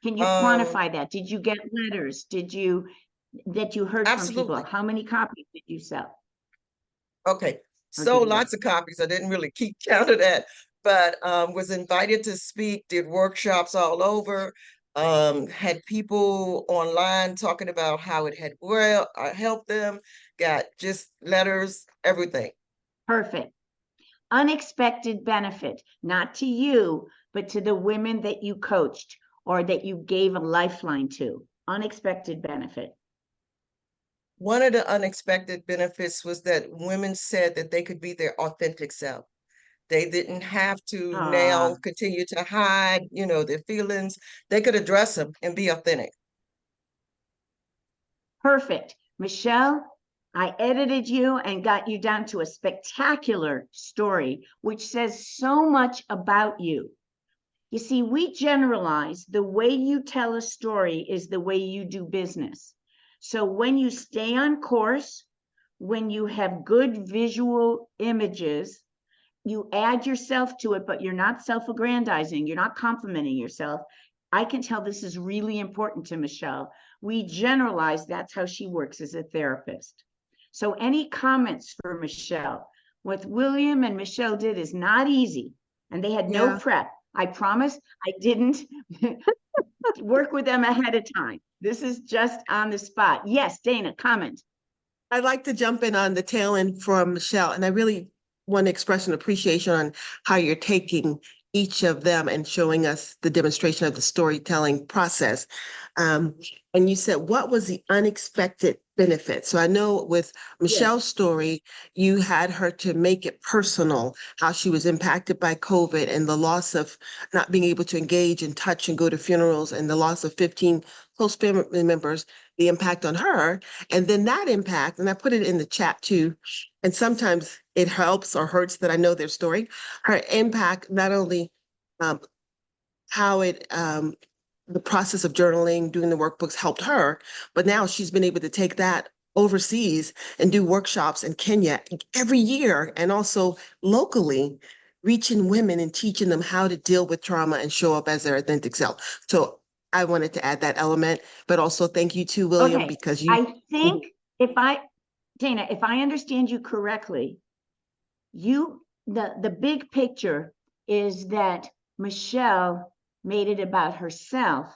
[SPEAKER 3] Can you quantify that? Did you get letters? That you heard from people?
[SPEAKER 8] Absolutely.
[SPEAKER 3] How many copies did you sell?
[SPEAKER 8] Okay,
[SPEAKER 3] Or
[SPEAKER 8] so
[SPEAKER 3] give away?
[SPEAKER 8] lots of copies. I didn't really keep count of that, but was invited to speak, did workshops all over, had people online talking about how it had helped them, got just letters, everything.
[SPEAKER 3] Perfect. Unexpected benefit, not to you, but to the women that you coached or that you gave a lifeline to. Unexpected benefit.
[SPEAKER 8] One of the unexpected benefits was that women said that they could be their authentic self. They didn't have to now continue to hide, you know, their feelings. They could address them and be authentic.
[SPEAKER 3] Perfect. Michelle, I edited you and got you down to a spectacular story, which says so much about you. You see, we generalize the way you tell a story is the way you do business. So when you stay on course, when you have good visual images, you add yourself to it, but you're not self-aggrandizing, you're not complimenting yourself. I can tell this is really important to Michelle. We generalize, that's how she works as a therapist. So any comments for Michelle? What William and Michelle did is not easy, and they had no
[SPEAKER 1] Yeah.
[SPEAKER 3] prep. I promise I didn't work with them ahead of time. This is just on the spot. Yes, Dana, comment.
[SPEAKER 1] I'd like to jump in on the tail end from Michelle, and I really want to express an appreciation on how you're taking each of them and showing us the demonstration of the storytelling process. And you said, what was the unexpected benefit? So I know with Michelle's story, you had her to make it personal, how she was impacted by COVID and the loss of not being able to engage and touch and go to funerals and the loss of 15 close family members, the impact on her. And then that impact, and I put it in the chat too, and sometimes it helps or hurts that I know their story, her impact, not only how it, the process of journaling, doing the workbooks helped her, but now she's been able to take that overseas and do workshops in Kenya every year and also locally, reaching women and teaching them how to deal with trauma and show up as their authentic self. So I wanted to add that element, but also thank you to William
[SPEAKER 3] Okay,
[SPEAKER 1] because you.
[SPEAKER 3] I think Dana, if I understand you correctly, the big picture is that Michelle made it about herself.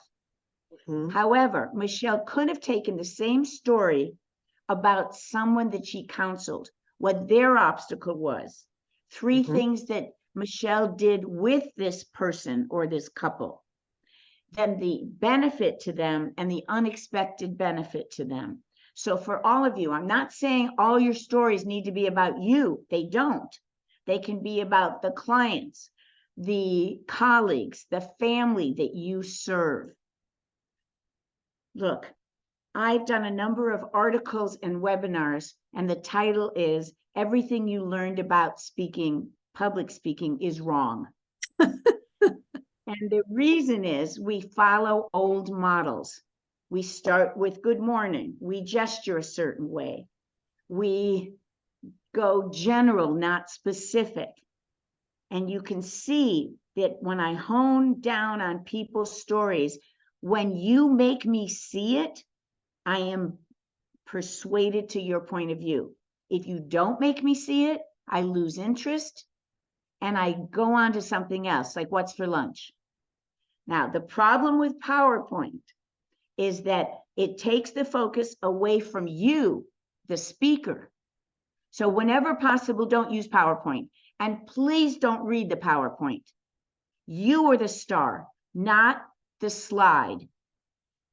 [SPEAKER 1] Mhm.
[SPEAKER 3] However, Michelle could have taken the same story about someone that she counseled, what their obstacle was. Three
[SPEAKER 1] Mhm.
[SPEAKER 3] things that Michelle did with this person or this couple. Then the benefit to them and the unexpected benefit to them. So for all of you, I'm not saying all your stories need to be about you. They don't. They can be about the clients, the colleagues, the family that you serve. Look, I've done a number of articles and webinars, and the title is Everything You Learned About Speaking, Public Speaking is Wrong. And the reason is we follow old models. We start with good morning. We gesture a certain way. We go general, not specific. And you can see that when I hone down on people's stories, When you make me see it, I am persuaded to your point of view. If you don't make me see it, I lose interest and I go on to something else, like what's for lunch. Now, the problem with PowerPoint is that it takes the focus away from you, the speaker. So whenever possible, don't use PowerPoint. And please don't read the PowerPoint. You are the star, not the slide.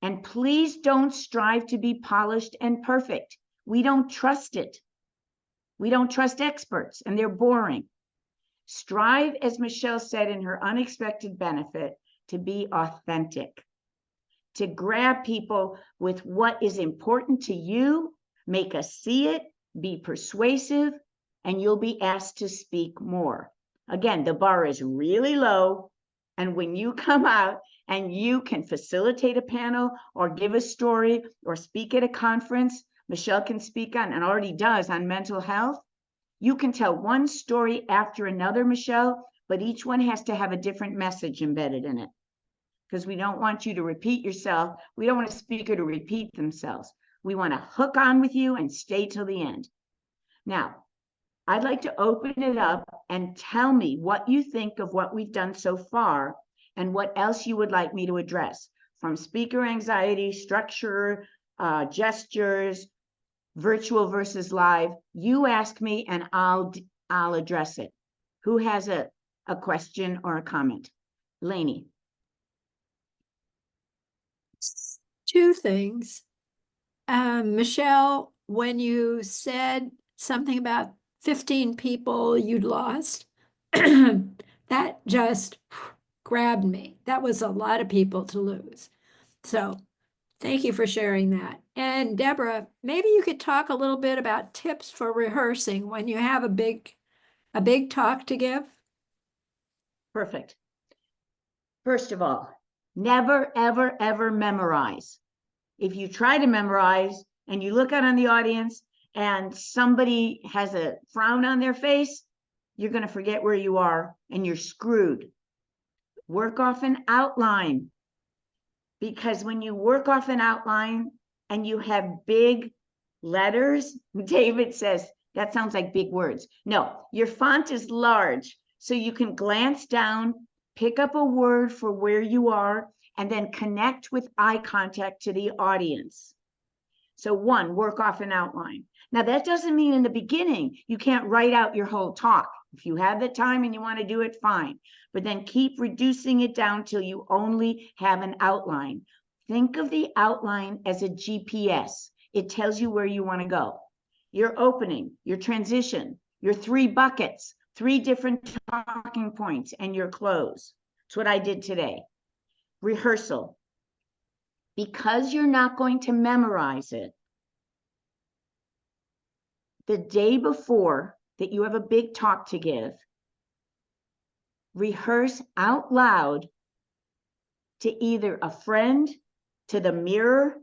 [SPEAKER 3] And please don't strive to be polished and perfect. We don't trust it. We don't trust experts, and they're boring. Strive, as Michelle said in her unexpected benefit, to be authentic, to grab people with what is important to you, make us see it, be persuasive, and you'll be asked to speak more. Again, the bar is really low. And when you come out and you can facilitate a panel or give a story or speak at a conference, Michelle can speak on, and already does, on mental health. You can tell one story after another, Michelle, but each one has to have a different message embedded in it, because we don't want you to repeat yourself. We don't want a speaker to repeat themselves. We want to hook on with you and stay till the end. Now, I'd like to open it up and tell me what you think of what we've done so far and what else you would like me to address, from speaker anxiety, structure, gestures, virtual versus live. You ask me and I'll address it. Who has a question or a comment? Lainey.
[SPEAKER 6] Two things. Michelle, when you said something about 15 people you'd lost, that just grabbed me. That was a lot of people to lose. So thank you for sharing that. And Deborah, maybe you could talk a little bit about tips for rehearsing when you have a big talk to give.
[SPEAKER 3] Perfect. First of all, never, ever, ever memorize. If you try to memorize and you look out on the audience and somebody has a frown on their face, you're going to forget where you are and you're screwed. Work off an outline, because when you work off an outline and you have big letters, David says, that sounds like big words. No, your font is large, so you can glance down, pick up a word for where you are, and then connect with eye contact to the audience. So one, work off an outline. Now that doesn't mean in the beginning you can't write out your whole talk. If you have the time and you want to do it, fine. But then keep reducing it down till you only have an outline. Think of the outline as a GPS. It tells you where you want to go. Your opening, your transition, your 3 buckets, 3 different talking points, and your close. That's what I did today. Rehearsal. Because you're not going to memorize it, the day before that you have a big talk to give, rehearse out loud to either a friend, to the mirror,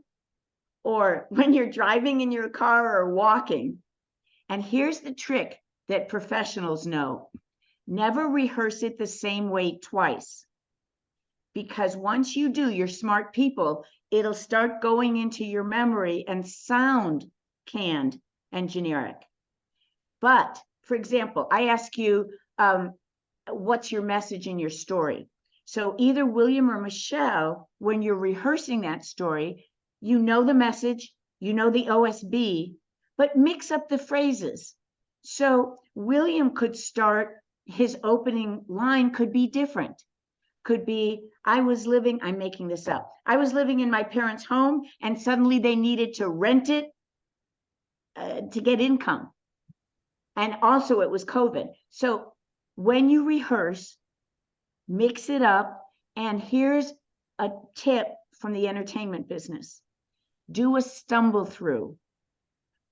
[SPEAKER 3] or when you're driving in your car or walking. And here's the trick that professionals know. Never rehearse it the same way twice. Because once you do, you're smart people, it'll start going into your memory and sound canned and generic. But for example, I ask you, what's your message in your story? So either William or Michelle, when you're rehearsing that story, you know the message, you know the OSB, but mix up the phrases. So William could start, his opening line could be different. Could be, I'm making this up. I was living in my parents' home and suddenly they needed to rent it to get income. And also it was COVID. So when you rehearse, mix it up. And here's a tip from the entertainment business. Do a stumble through.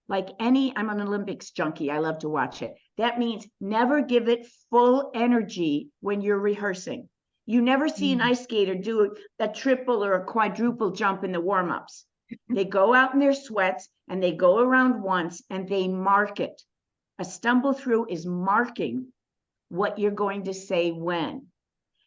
[SPEAKER 3] Like I'm an Olympics junkie. I love to watch it. That means never give it full energy when you're rehearsing. You never see an ice skater do a triple or a quadruple jump in the warm-ups. They go out in their sweats and they go around once and they mark it. A stumble through is marking what you're going to say when,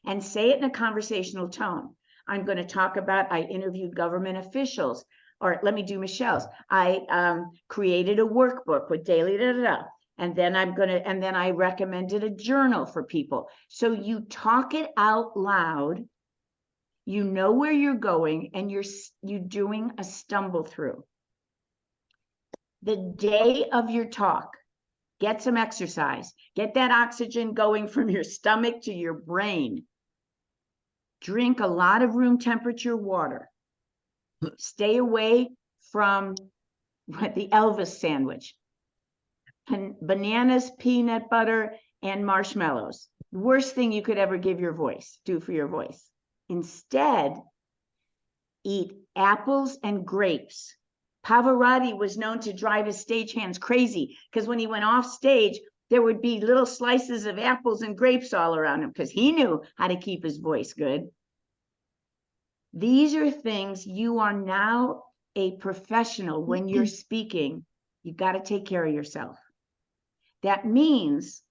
[SPEAKER 3] and say it in a conversational tone. I'm going to talk about, I interviewed government officials, or let me do Michelle's. I created a workbook with daily da-da-da. And then I recommended a journal for people. So you talk it out loud, you know where you're going, and you're doing a stumble through. The day of your talk, get some exercise, get that oxygen going from your stomach to your brain. Drink a lot of room temperature water. Stay away from the Elvis sandwich. Bananas, peanut butter, and marshmallows. Worst thing you could ever do for your voice. Instead, eat apples and grapes. Pavarotti was known to drive his stagehands crazy because when he went off stage, there would be little slices of apples and grapes all around him because he knew how to keep his voice good. These are things you are now a professional. When you're speaking, you got to take care of yourself. That means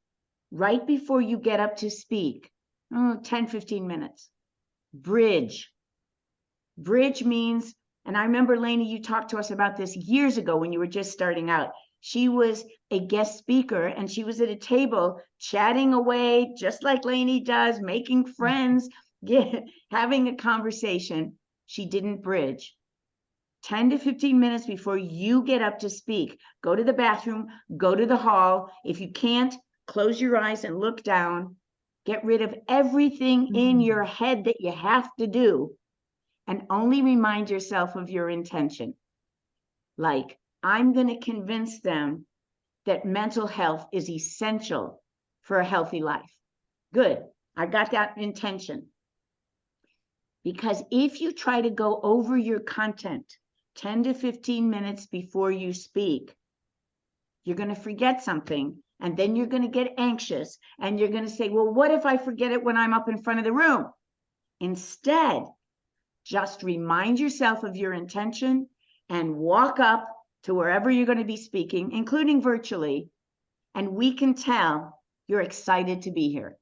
[SPEAKER 3] right before you get up to speak, 10, 15 minutes, bridge. Bridge means, and I remember, Lainey, you talked to us about this years ago when you were just starting out. She was a guest speaker and she was at a table chatting away, just like Lainey does, making friends, having a conversation. She didn't bridge. 10 to 15 minutes before you get up to speak, go to the bathroom, go to the hall. If you can't, close your eyes and look down. Get rid of everything in your head that you have to do, and only remind yourself of your intention. Like, I'm going to convince them that mental health is essential for a healthy life. Good. I got that intention. Because if you try to go over your content 10 to 15 minutes before you speak, you're going to forget something, and then you're going to get anxious, and you're going to say, well, what if I forget it when I'm up in front of the room? Instead, just remind yourself of your intention and walk up to wherever you're going to be speaking, including virtually, and we can tell you're excited to be here,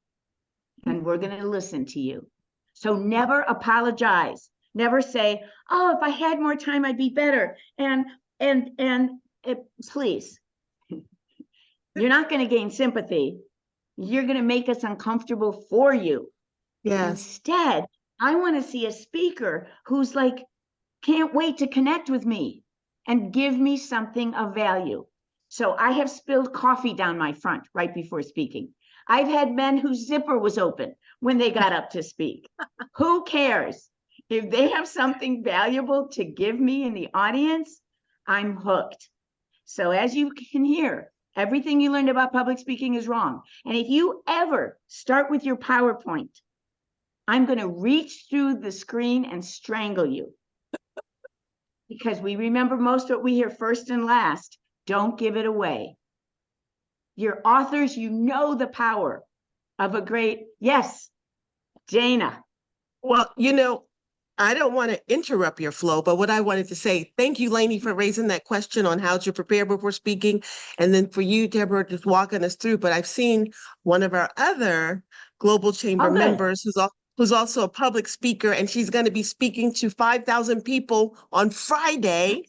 [SPEAKER 3] and we're going to listen to you. So never apologize. Never say, oh, if I had more time, I'd be better. And please, you're not going to gain sympathy. You're going to make us uncomfortable for you.
[SPEAKER 1] Yes.
[SPEAKER 3] Instead, I want to see a speaker who's like, can't wait to connect with me and give me something of value. So I have spilled coffee down my front right before speaking. I've had men whose zipper was open when they got up to speak. Who cares? If they have something valuable to give me in the audience, I'm hooked. So as you can hear, everything you learned about public speaking is wrong. And if you ever start with your PowerPoint, I'm going to reach through the screen and strangle you. Because we remember most of what we hear first and last. Don't give it away. Your authors, you know the power of a great, yes, Dana.
[SPEAKER 1] Well, I don't want to interrupt your flow, but what I wanted to say, thank you, Lainey, for raising that question on how to prepare before speaking. And then for you, Deborah, just walking us through. But I've seen one of our other Global Chamber members who's also a public speaker, and she's going to be speaking to 5,000 people on Friday.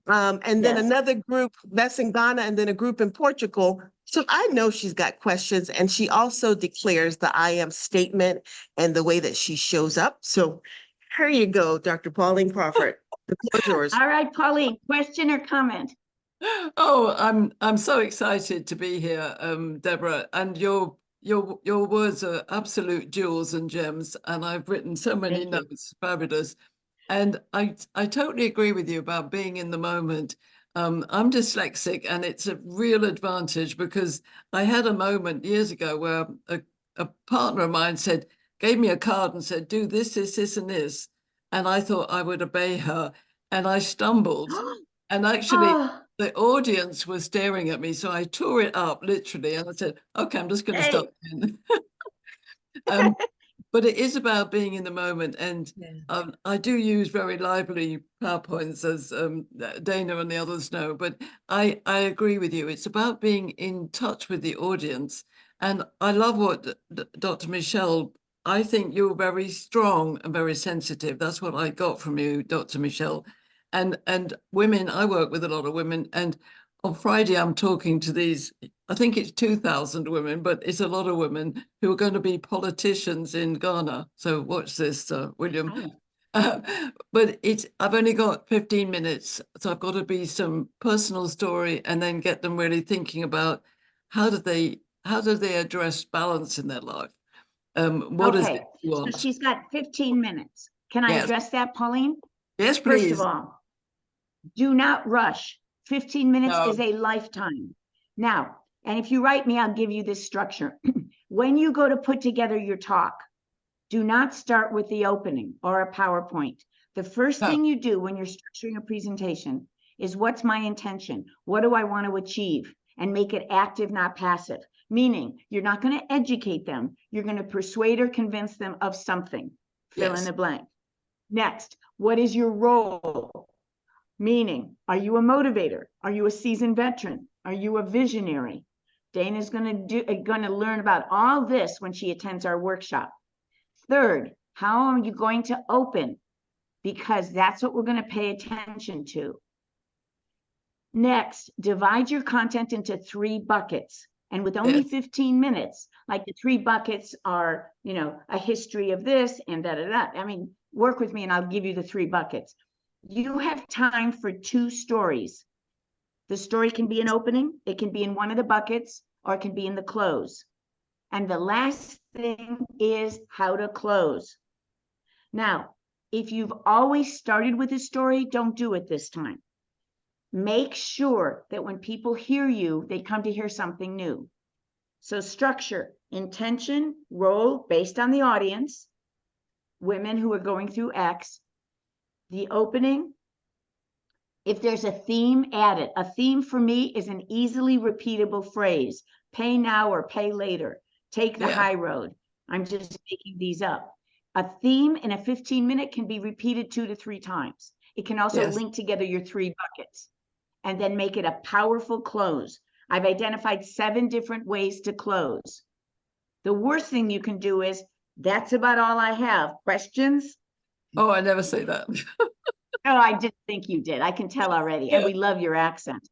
[SPEAKER 1] And then another group that's in Ghana, and then a group in Portugal. So I know she's got questions, and she also declares the I am statement and the way that she shows up. So here you go, Dr. Pauline Crawford. The floor is yours.
[SPEAKER 3] All right, Pauline, question or comment?
[SPEAKER 4] Oh, I'm so excited to be here, Deborah, and your words are absolute jewels and gems, and I've written so many notes, fabulous. And I totally agree with you about being in the moment. I'm dyslexic, and it's a real advantage because I had a moment years ago where a partner of mine gave me a card and said, do this, this, this, and this. And I thought I would obey her, and I stumbled. And actually, the audience was staring at me. So I tore it up literally. And I said, okay, I'm just going to stop. But it is about being in the moment. And I do use very lively PowerPoints, as Dana and the others know. But I agree with you. It's about being in touch with the audience. And I love what Dr. Michelle I think you're very strong and very sensitive. That's what I got from you, Dr. Michelle. And women, I work with a lot of women, and on Friday I'm talking to these, I think it's 2,000 women, but it's a lot of women who are going to be politicians in Ghana. So watch this, William. But I've only got 15 minutes, so I've got to be some personal story and then get them really thinking about how do they address balance in their life. What is
[SPEAKER 3] Okay,
[SPEAKER 4] it you
[SPEAKER 3] so
[SPEAKER 4] want?
[SPEAKER 3] she's got 15 minutes. Can I
[SPEAKER 4] Yes.
[SPEAKER 3] address that, Pauline?
[SPEAKER 4] Yes,
[SPEAKER 3] First
[SPEAKER 4] please.
[SPEAKER 3] of all, do not rush. 15 minutes
[SPEAKER 4] No.
[SPEAKER 3] is a lifetime. Now, and if you write me, I'll give you this structure. When you go to put together your talk, do not start with the opening or a PowerPoint. The first
[SPEAKER 4] No.
[SPEAKER 3] thing you do when you're structuring a presentation is, what's my intention? What do I want to achieve? And make it active, not passive. Meaning, you're not going to educate them. You're going to persuade or convince them of something. Fill in the blank. Next, what is your role? Meaning, are you a motivator? Are you a seasoned veteran? Are you a visionary? Dana's going to learn about all this when she attends our workshop. Third, how are you going to open? Because that's what we're going to pay attention to. Next, divide your content into 3 buckets. And with only 15 minutes, like the 3 buckets are, a history of this and da-da-da. I mean, work with me and I'll give you the 3 buckets. You have time for 2 stories. The story can be an opening, it can be in one of the buckets, or it can be in the close. And the last thing is how to close. Now, if you've always started with a story, don't do it this time. Make sure that when people hear you, they come to hear something new. So structure, intention, role based on the audience, women who are going through X, the opening. If there's a theme, add it. A theme for me is an easily repeatable phrase. Pay now or pay later. Take the high road. I'm just making these up. A theme in a 15-minute can be repeated 2 to 3 times. It can also link together your 3 buckets and then make it a powerful close. I've identified 7 different ways to close. The worst thing you can do is, that's about all I have. Questions?
[SPEAKER 4] Oh, I never say that.
[SPEAKER 3] Oh, I didn't think you did. I can tell already. And we love your accent.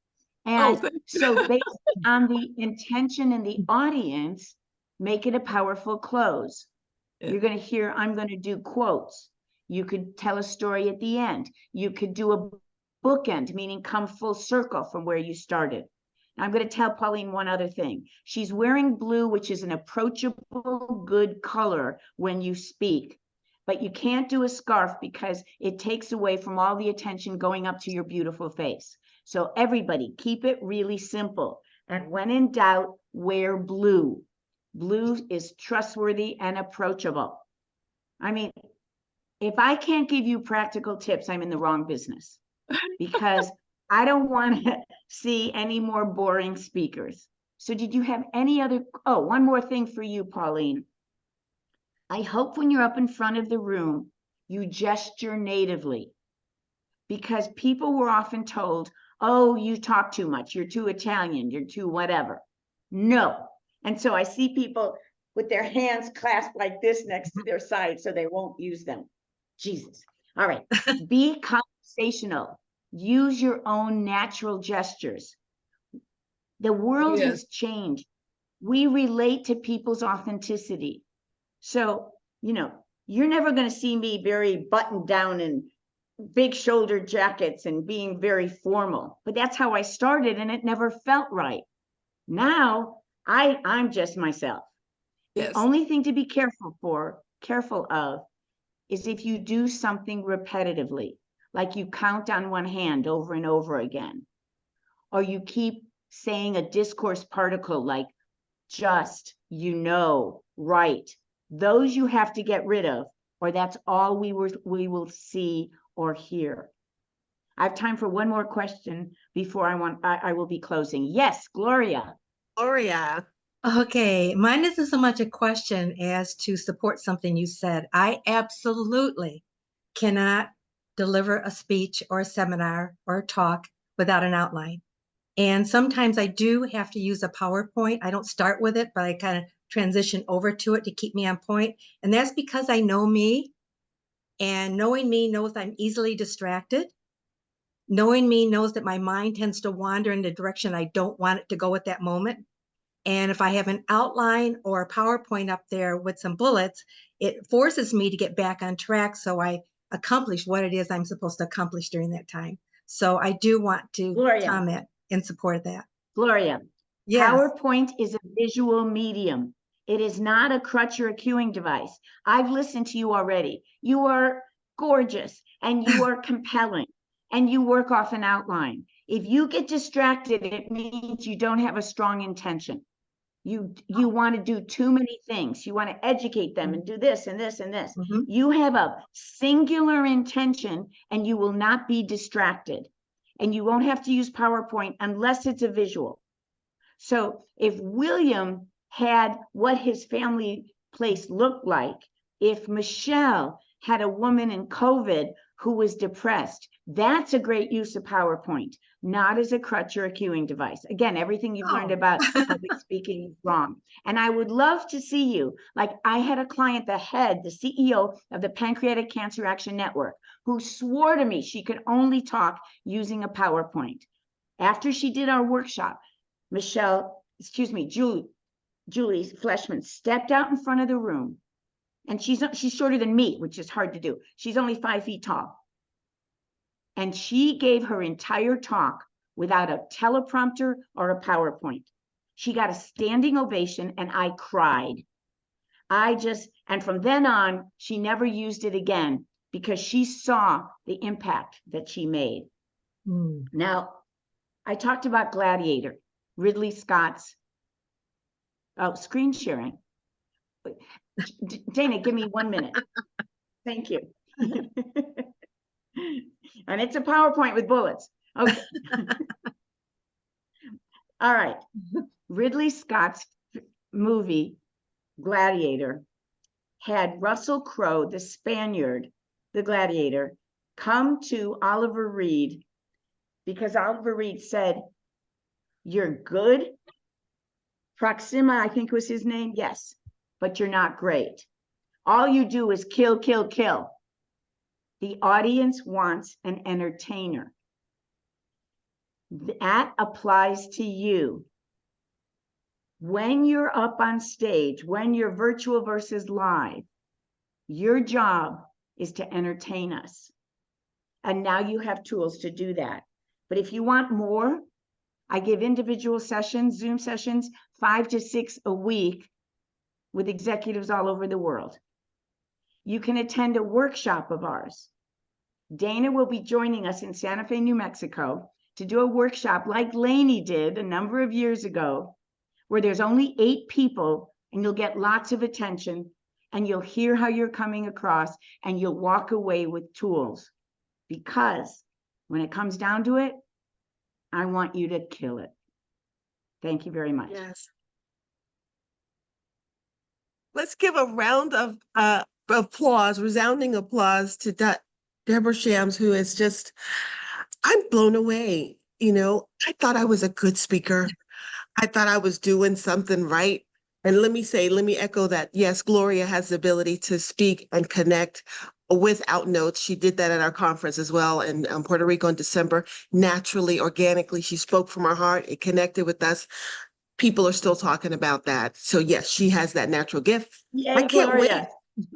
[SPEAKER 3] And so based on the intention in the audience, make it a powerful close. You're going to hear, I'm going to do quotes. You could tell a story at the end. You could do a bookend, meaning come full circle from where you started. I'm going to tell Pauline one other thing. She's wearing blue, which is an approachable, good color when you speak. But you can't do a scarf because it takes away from all the attention going up to your beautiful face. So everybody, keep it really simple. And when in doubt, wear blue. Blue is trustworthy and approachable. I mean, if I can't give you practical tips, I'm in the wrong business, because I don't want to see any more boring speakers. So did you have any other? Oh, one more thing for you, Pauline. I hope when you're up in front of the room, you gesture natively, because people were often told, oh, you talk too much, you're too Italian, you're too whatever. No. And so I see people with their hands clasped like this next to their side so they won't use them. Jesus. All right. Be conversational. Use your own natural gestures. The world has changed. We relate to people's authenticity. So, you're never going to see me very buttoned down in big shoulder jackets and being very formal, but that's how I started and it never felt right. Now I'm just myself. The only thing to be careful of is if you do something repetitively, like you count on one hand over and over again, or you keep saying a discourse particle like just, right. Those you have to get rid of, or that's all we will see or hear. I have time for one more question before I will be closing. Yes, Gloria.
[SPEAKER 1] Gloria.
[SPEAKER 9] Okay, mine isn't so much a question as to support something you said. I absolutely cannot deliver a speech or a seminar or a talk without an outline. And sometimes I do have to use a PowerPoint. I don't start with it, but I kind of transition over to it to keep me on point. And that's because I know me. And knowing me knows I'm easily distracted. Knowing me knows that my mind tends to wander in the direction I don't want it to go at that moment. And if I have an outline or a PowerPoint up there with some bullets, it forces me to get back on track so I accomplish what it is I'm supposed to accomplish during that time. So I do want to
[SPEAKER 3] Gloria.
[SPEAKER 9] comment in support of that.
[SPEAKER 3] Gloria,
[SPEAKER 9] Yes.
[SPEAKER 3] PowerPoint is a visual medium. It is not a crutch or a cueing device. I've listened to you already. You are gorgeous and you are compelling and you work off an outline. If you get distracted, it means you don't have a strong intention. You want to do too many things. You want to educate them and do this and this and this.
[SPEAKER 9] Mhm.
[SPEAKER 3] You have a singular intention and you will not be distracted. And you won't have to use PowerPoint unless it's a visual. So if William had what his family place looked like, if Michelle had a woman in COVID who was depressed, that's a great use of PowerPoint, not as a crutch or a cueing device. Again, everything you've learned
[SPEAKER 9] Oh.
[SPEAKER 3] about public speaking is wrong. And I would love to see you. Like I had a client, the CEO of the Pancreatic Cancer Action Network, who swore to me she could only talk using a PowerPoint. After she did our workshop, Julie Fleshman stepped out in front of the room, and she's shorter than me, which is hard to do. She's only 5 feet tall. And she gave her entire talk without a teleprompter or a PowerPoint. She got a standing ovation and I cried. And from then on, she never used it again because she saw the impact that she made.
[SPEAKER 9] Mm.
[SPEAKER 3] Now, I talked about Gladiator, Ridley Scott's screen sharing. Dana, give me 1 minute. Thank you. And it's a PowerPoint with bullets. Okay. All right. Ridley Scott's movie, Gladiator, had Russell Crowe, the Spaniard, the gladiator, come to Oliver Reed because Oliver Reed said, "You're good." Proxima, I think was his name. Yes, but you're not great. All you do is kill, kill, kill. The audience wants an entertainer. That applies to you. When you're up on stage, when you're virtual versus live, your job is to entertain us. And now you have tools to do that. But if you want more, I give individual sessions, Zoom sessions, 5 to 6 a week with executives all over the world. You can attend a workshop of ours. Dana will be joining us in Santa Fe, New Mexico to do a workshop like Lainey did a number of years ago, where there's only 8 people and you'll get lots of attention and you'll hear how you're coming across and you'll walk away with tools. Because when it comes down to it, I want you to kill it. Thank you very much.
[SPEAKER 1] Yes. Let's give a round of applause, resounding applause to Deborah Shames, who is just, I'm blown away. You know, I thought I was a good speaker. I thought I was doing something right. And let me echo that. Yes, Gloria has the ability to speak and connect without notes. She did that at our conference as well in Puerto Rico in December. Naturally, organically, she spoke from her heart. It connected with us. People are still talking about that. So yes, she has that natural gift.
[SPEAKER 3] Yay,
[SPEAKER 1] I can't
[SPEAKER 3] Gloria.
[SPEAKER 1] wait.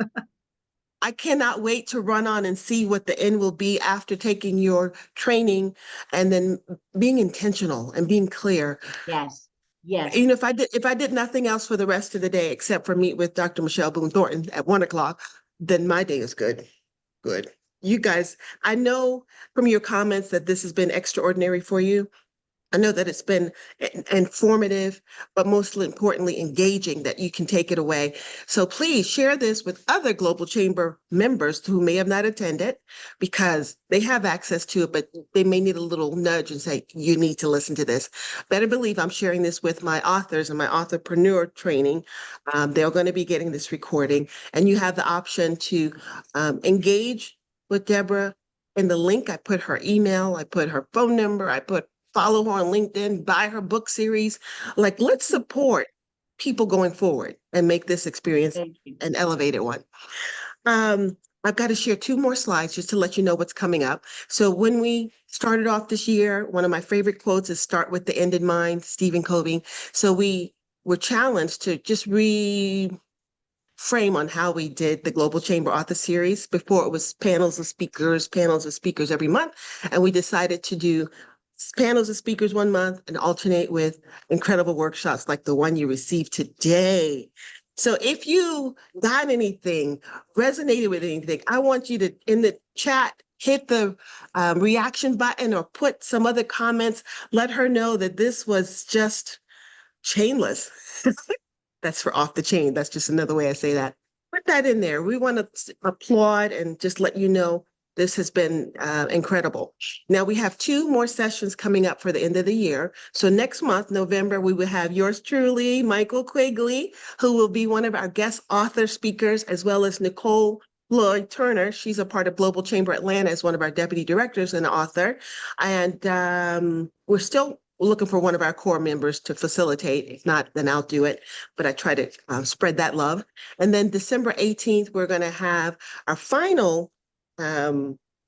[SPEAKER 1] I cannot wait to run on and see what the end will be after taking your training and then being intentional and being clear.
[SPEAKER 3] Yes. Yes.
[SPEAKER 1] You know, if I did nothing else for the rest of the day except for meet with Dr. Michelle Boone Thornton at 1 o'clock, then my day is good. Good. You guys, I know from your comments that this has been extraordinary for you. I know that it's been informative, but most importantly, engaging, that you can take it away. So please share this with other Global Chamber members who may have not attended because they have access to it, but they may need a little nudge and say, you need to listen to this. Better believe I'm sharing this with my authors and my authorpreneur training. They're going to be getting this recording, and you have the option to engage with Deborah. In the link, I put her email, I put her phone number, I put follow her on LinkedIn, buy her book series. Like, let's support people going forward and make this experience
[SPEAKER 3] Thank you.
[SPEAKER 1] an elevated one. I've got to share 2 more slides just to let you know what's coming up. So when we started off this year, one of my favorite quotes is "Start with the end in mind," Stephen Covey. So we were challenged to just reframe on how we did the Global Chamber Author Series. Before, it was panels of speakers every month. And we decided to do panels of speakers one month and alternate with incredible workshops like the one you received today. So if you got anything, resonated with anything, I want you to, in the chat, hit the reaction button or put some other comments. Let her know that this was just chainless. That's for off the chain. That's just another way I say that. Put that in there. We want to applaud and just let you know this has been incredible. Now we have 2 more sessions coming up for the end of the year. So next month, November, we will have yours truly, Michael Quigley, who will be one of our guest author speakers, as well as Nicole Lloyd Turner. She's a part of Global Chamber Atlanta as one of our deputy directors and author. And we're still looking for one of our core members to facilitate. If not, then I'll do it. But I try to spread that love. And then December 18th, we're going to have our final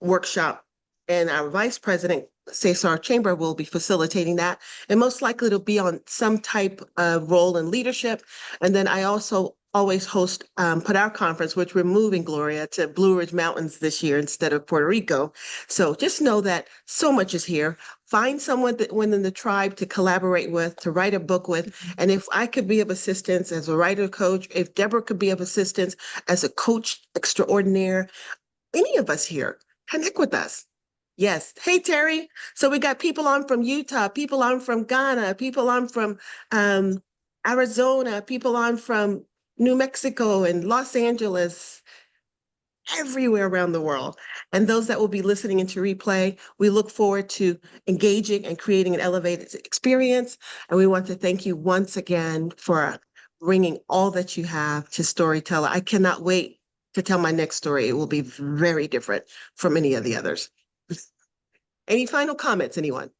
[SPEAKER 1] workshop, and our vice president, Cesar Chamber, will be facilitating that. And most likely it'll be on some type of role in leadership. And then I also always host Put Conference, which we're moving, Gloria, to Blue Ridge Mountains this year instead of Puerto Rico. So just know that so much is here. Find someone within the tribe to collaborate with, to write a book with. And if I could be of assistance as a writer coach, if Deborah could be of assistance as a coach extraordinaire, any of us here, connect with us. Yes. Hey, Terry. So we got people on from Utah, people on from Ghana, people on from Arizona, people on from New Mexico and Los Angeles, everywhere around the world. And those that will be listening into replay, we look forward to engaging and creating an elevated experience. And we want to thank you once again for bringing all that you have to Storyteller. I cannot wait to tell my next story. It will be very different from any of the others. Any final comments, anyone?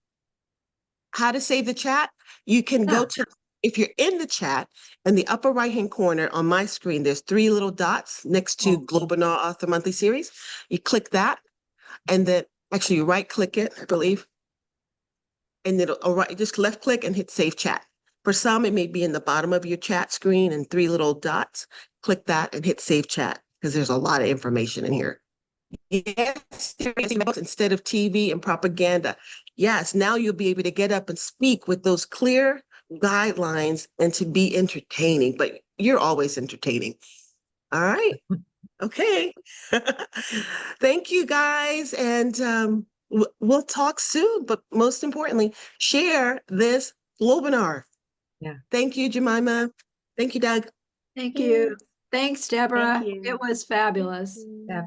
[SPEAKER 1] How to save the chat? You can go to, if you're in the chat, in the upper right-hand corner on my screen, there's 3 little dots next to Global Author Monthly Series. You click that, and then actually you right-click it, I believe, and it'll just left-click and hit Save Chat. For some, it may be in the bottom of your chat screen and 3 little dots. Click that and hit Save Chat, because there's a lot of information in here. Yes, instead of TV and propaganda. Yes, now you'll be able to get up and speak with those clear guidelines and to be entertaining, but you're always entertaining. All right. Okay. Thank you, guys. And we'll talk soon, but most importantly, share this webinar.
[SPEAKER 9] Yeah.
[SPEAKER 1] Thank you, Jemima. Thank you, Doug.
[SPEAKER 6] Thank you. Thanks, Deborah.
[SPEAKER 3] you.
[SPEAKER 6] It was fabulous.
[SPEAKER 9] Yeah.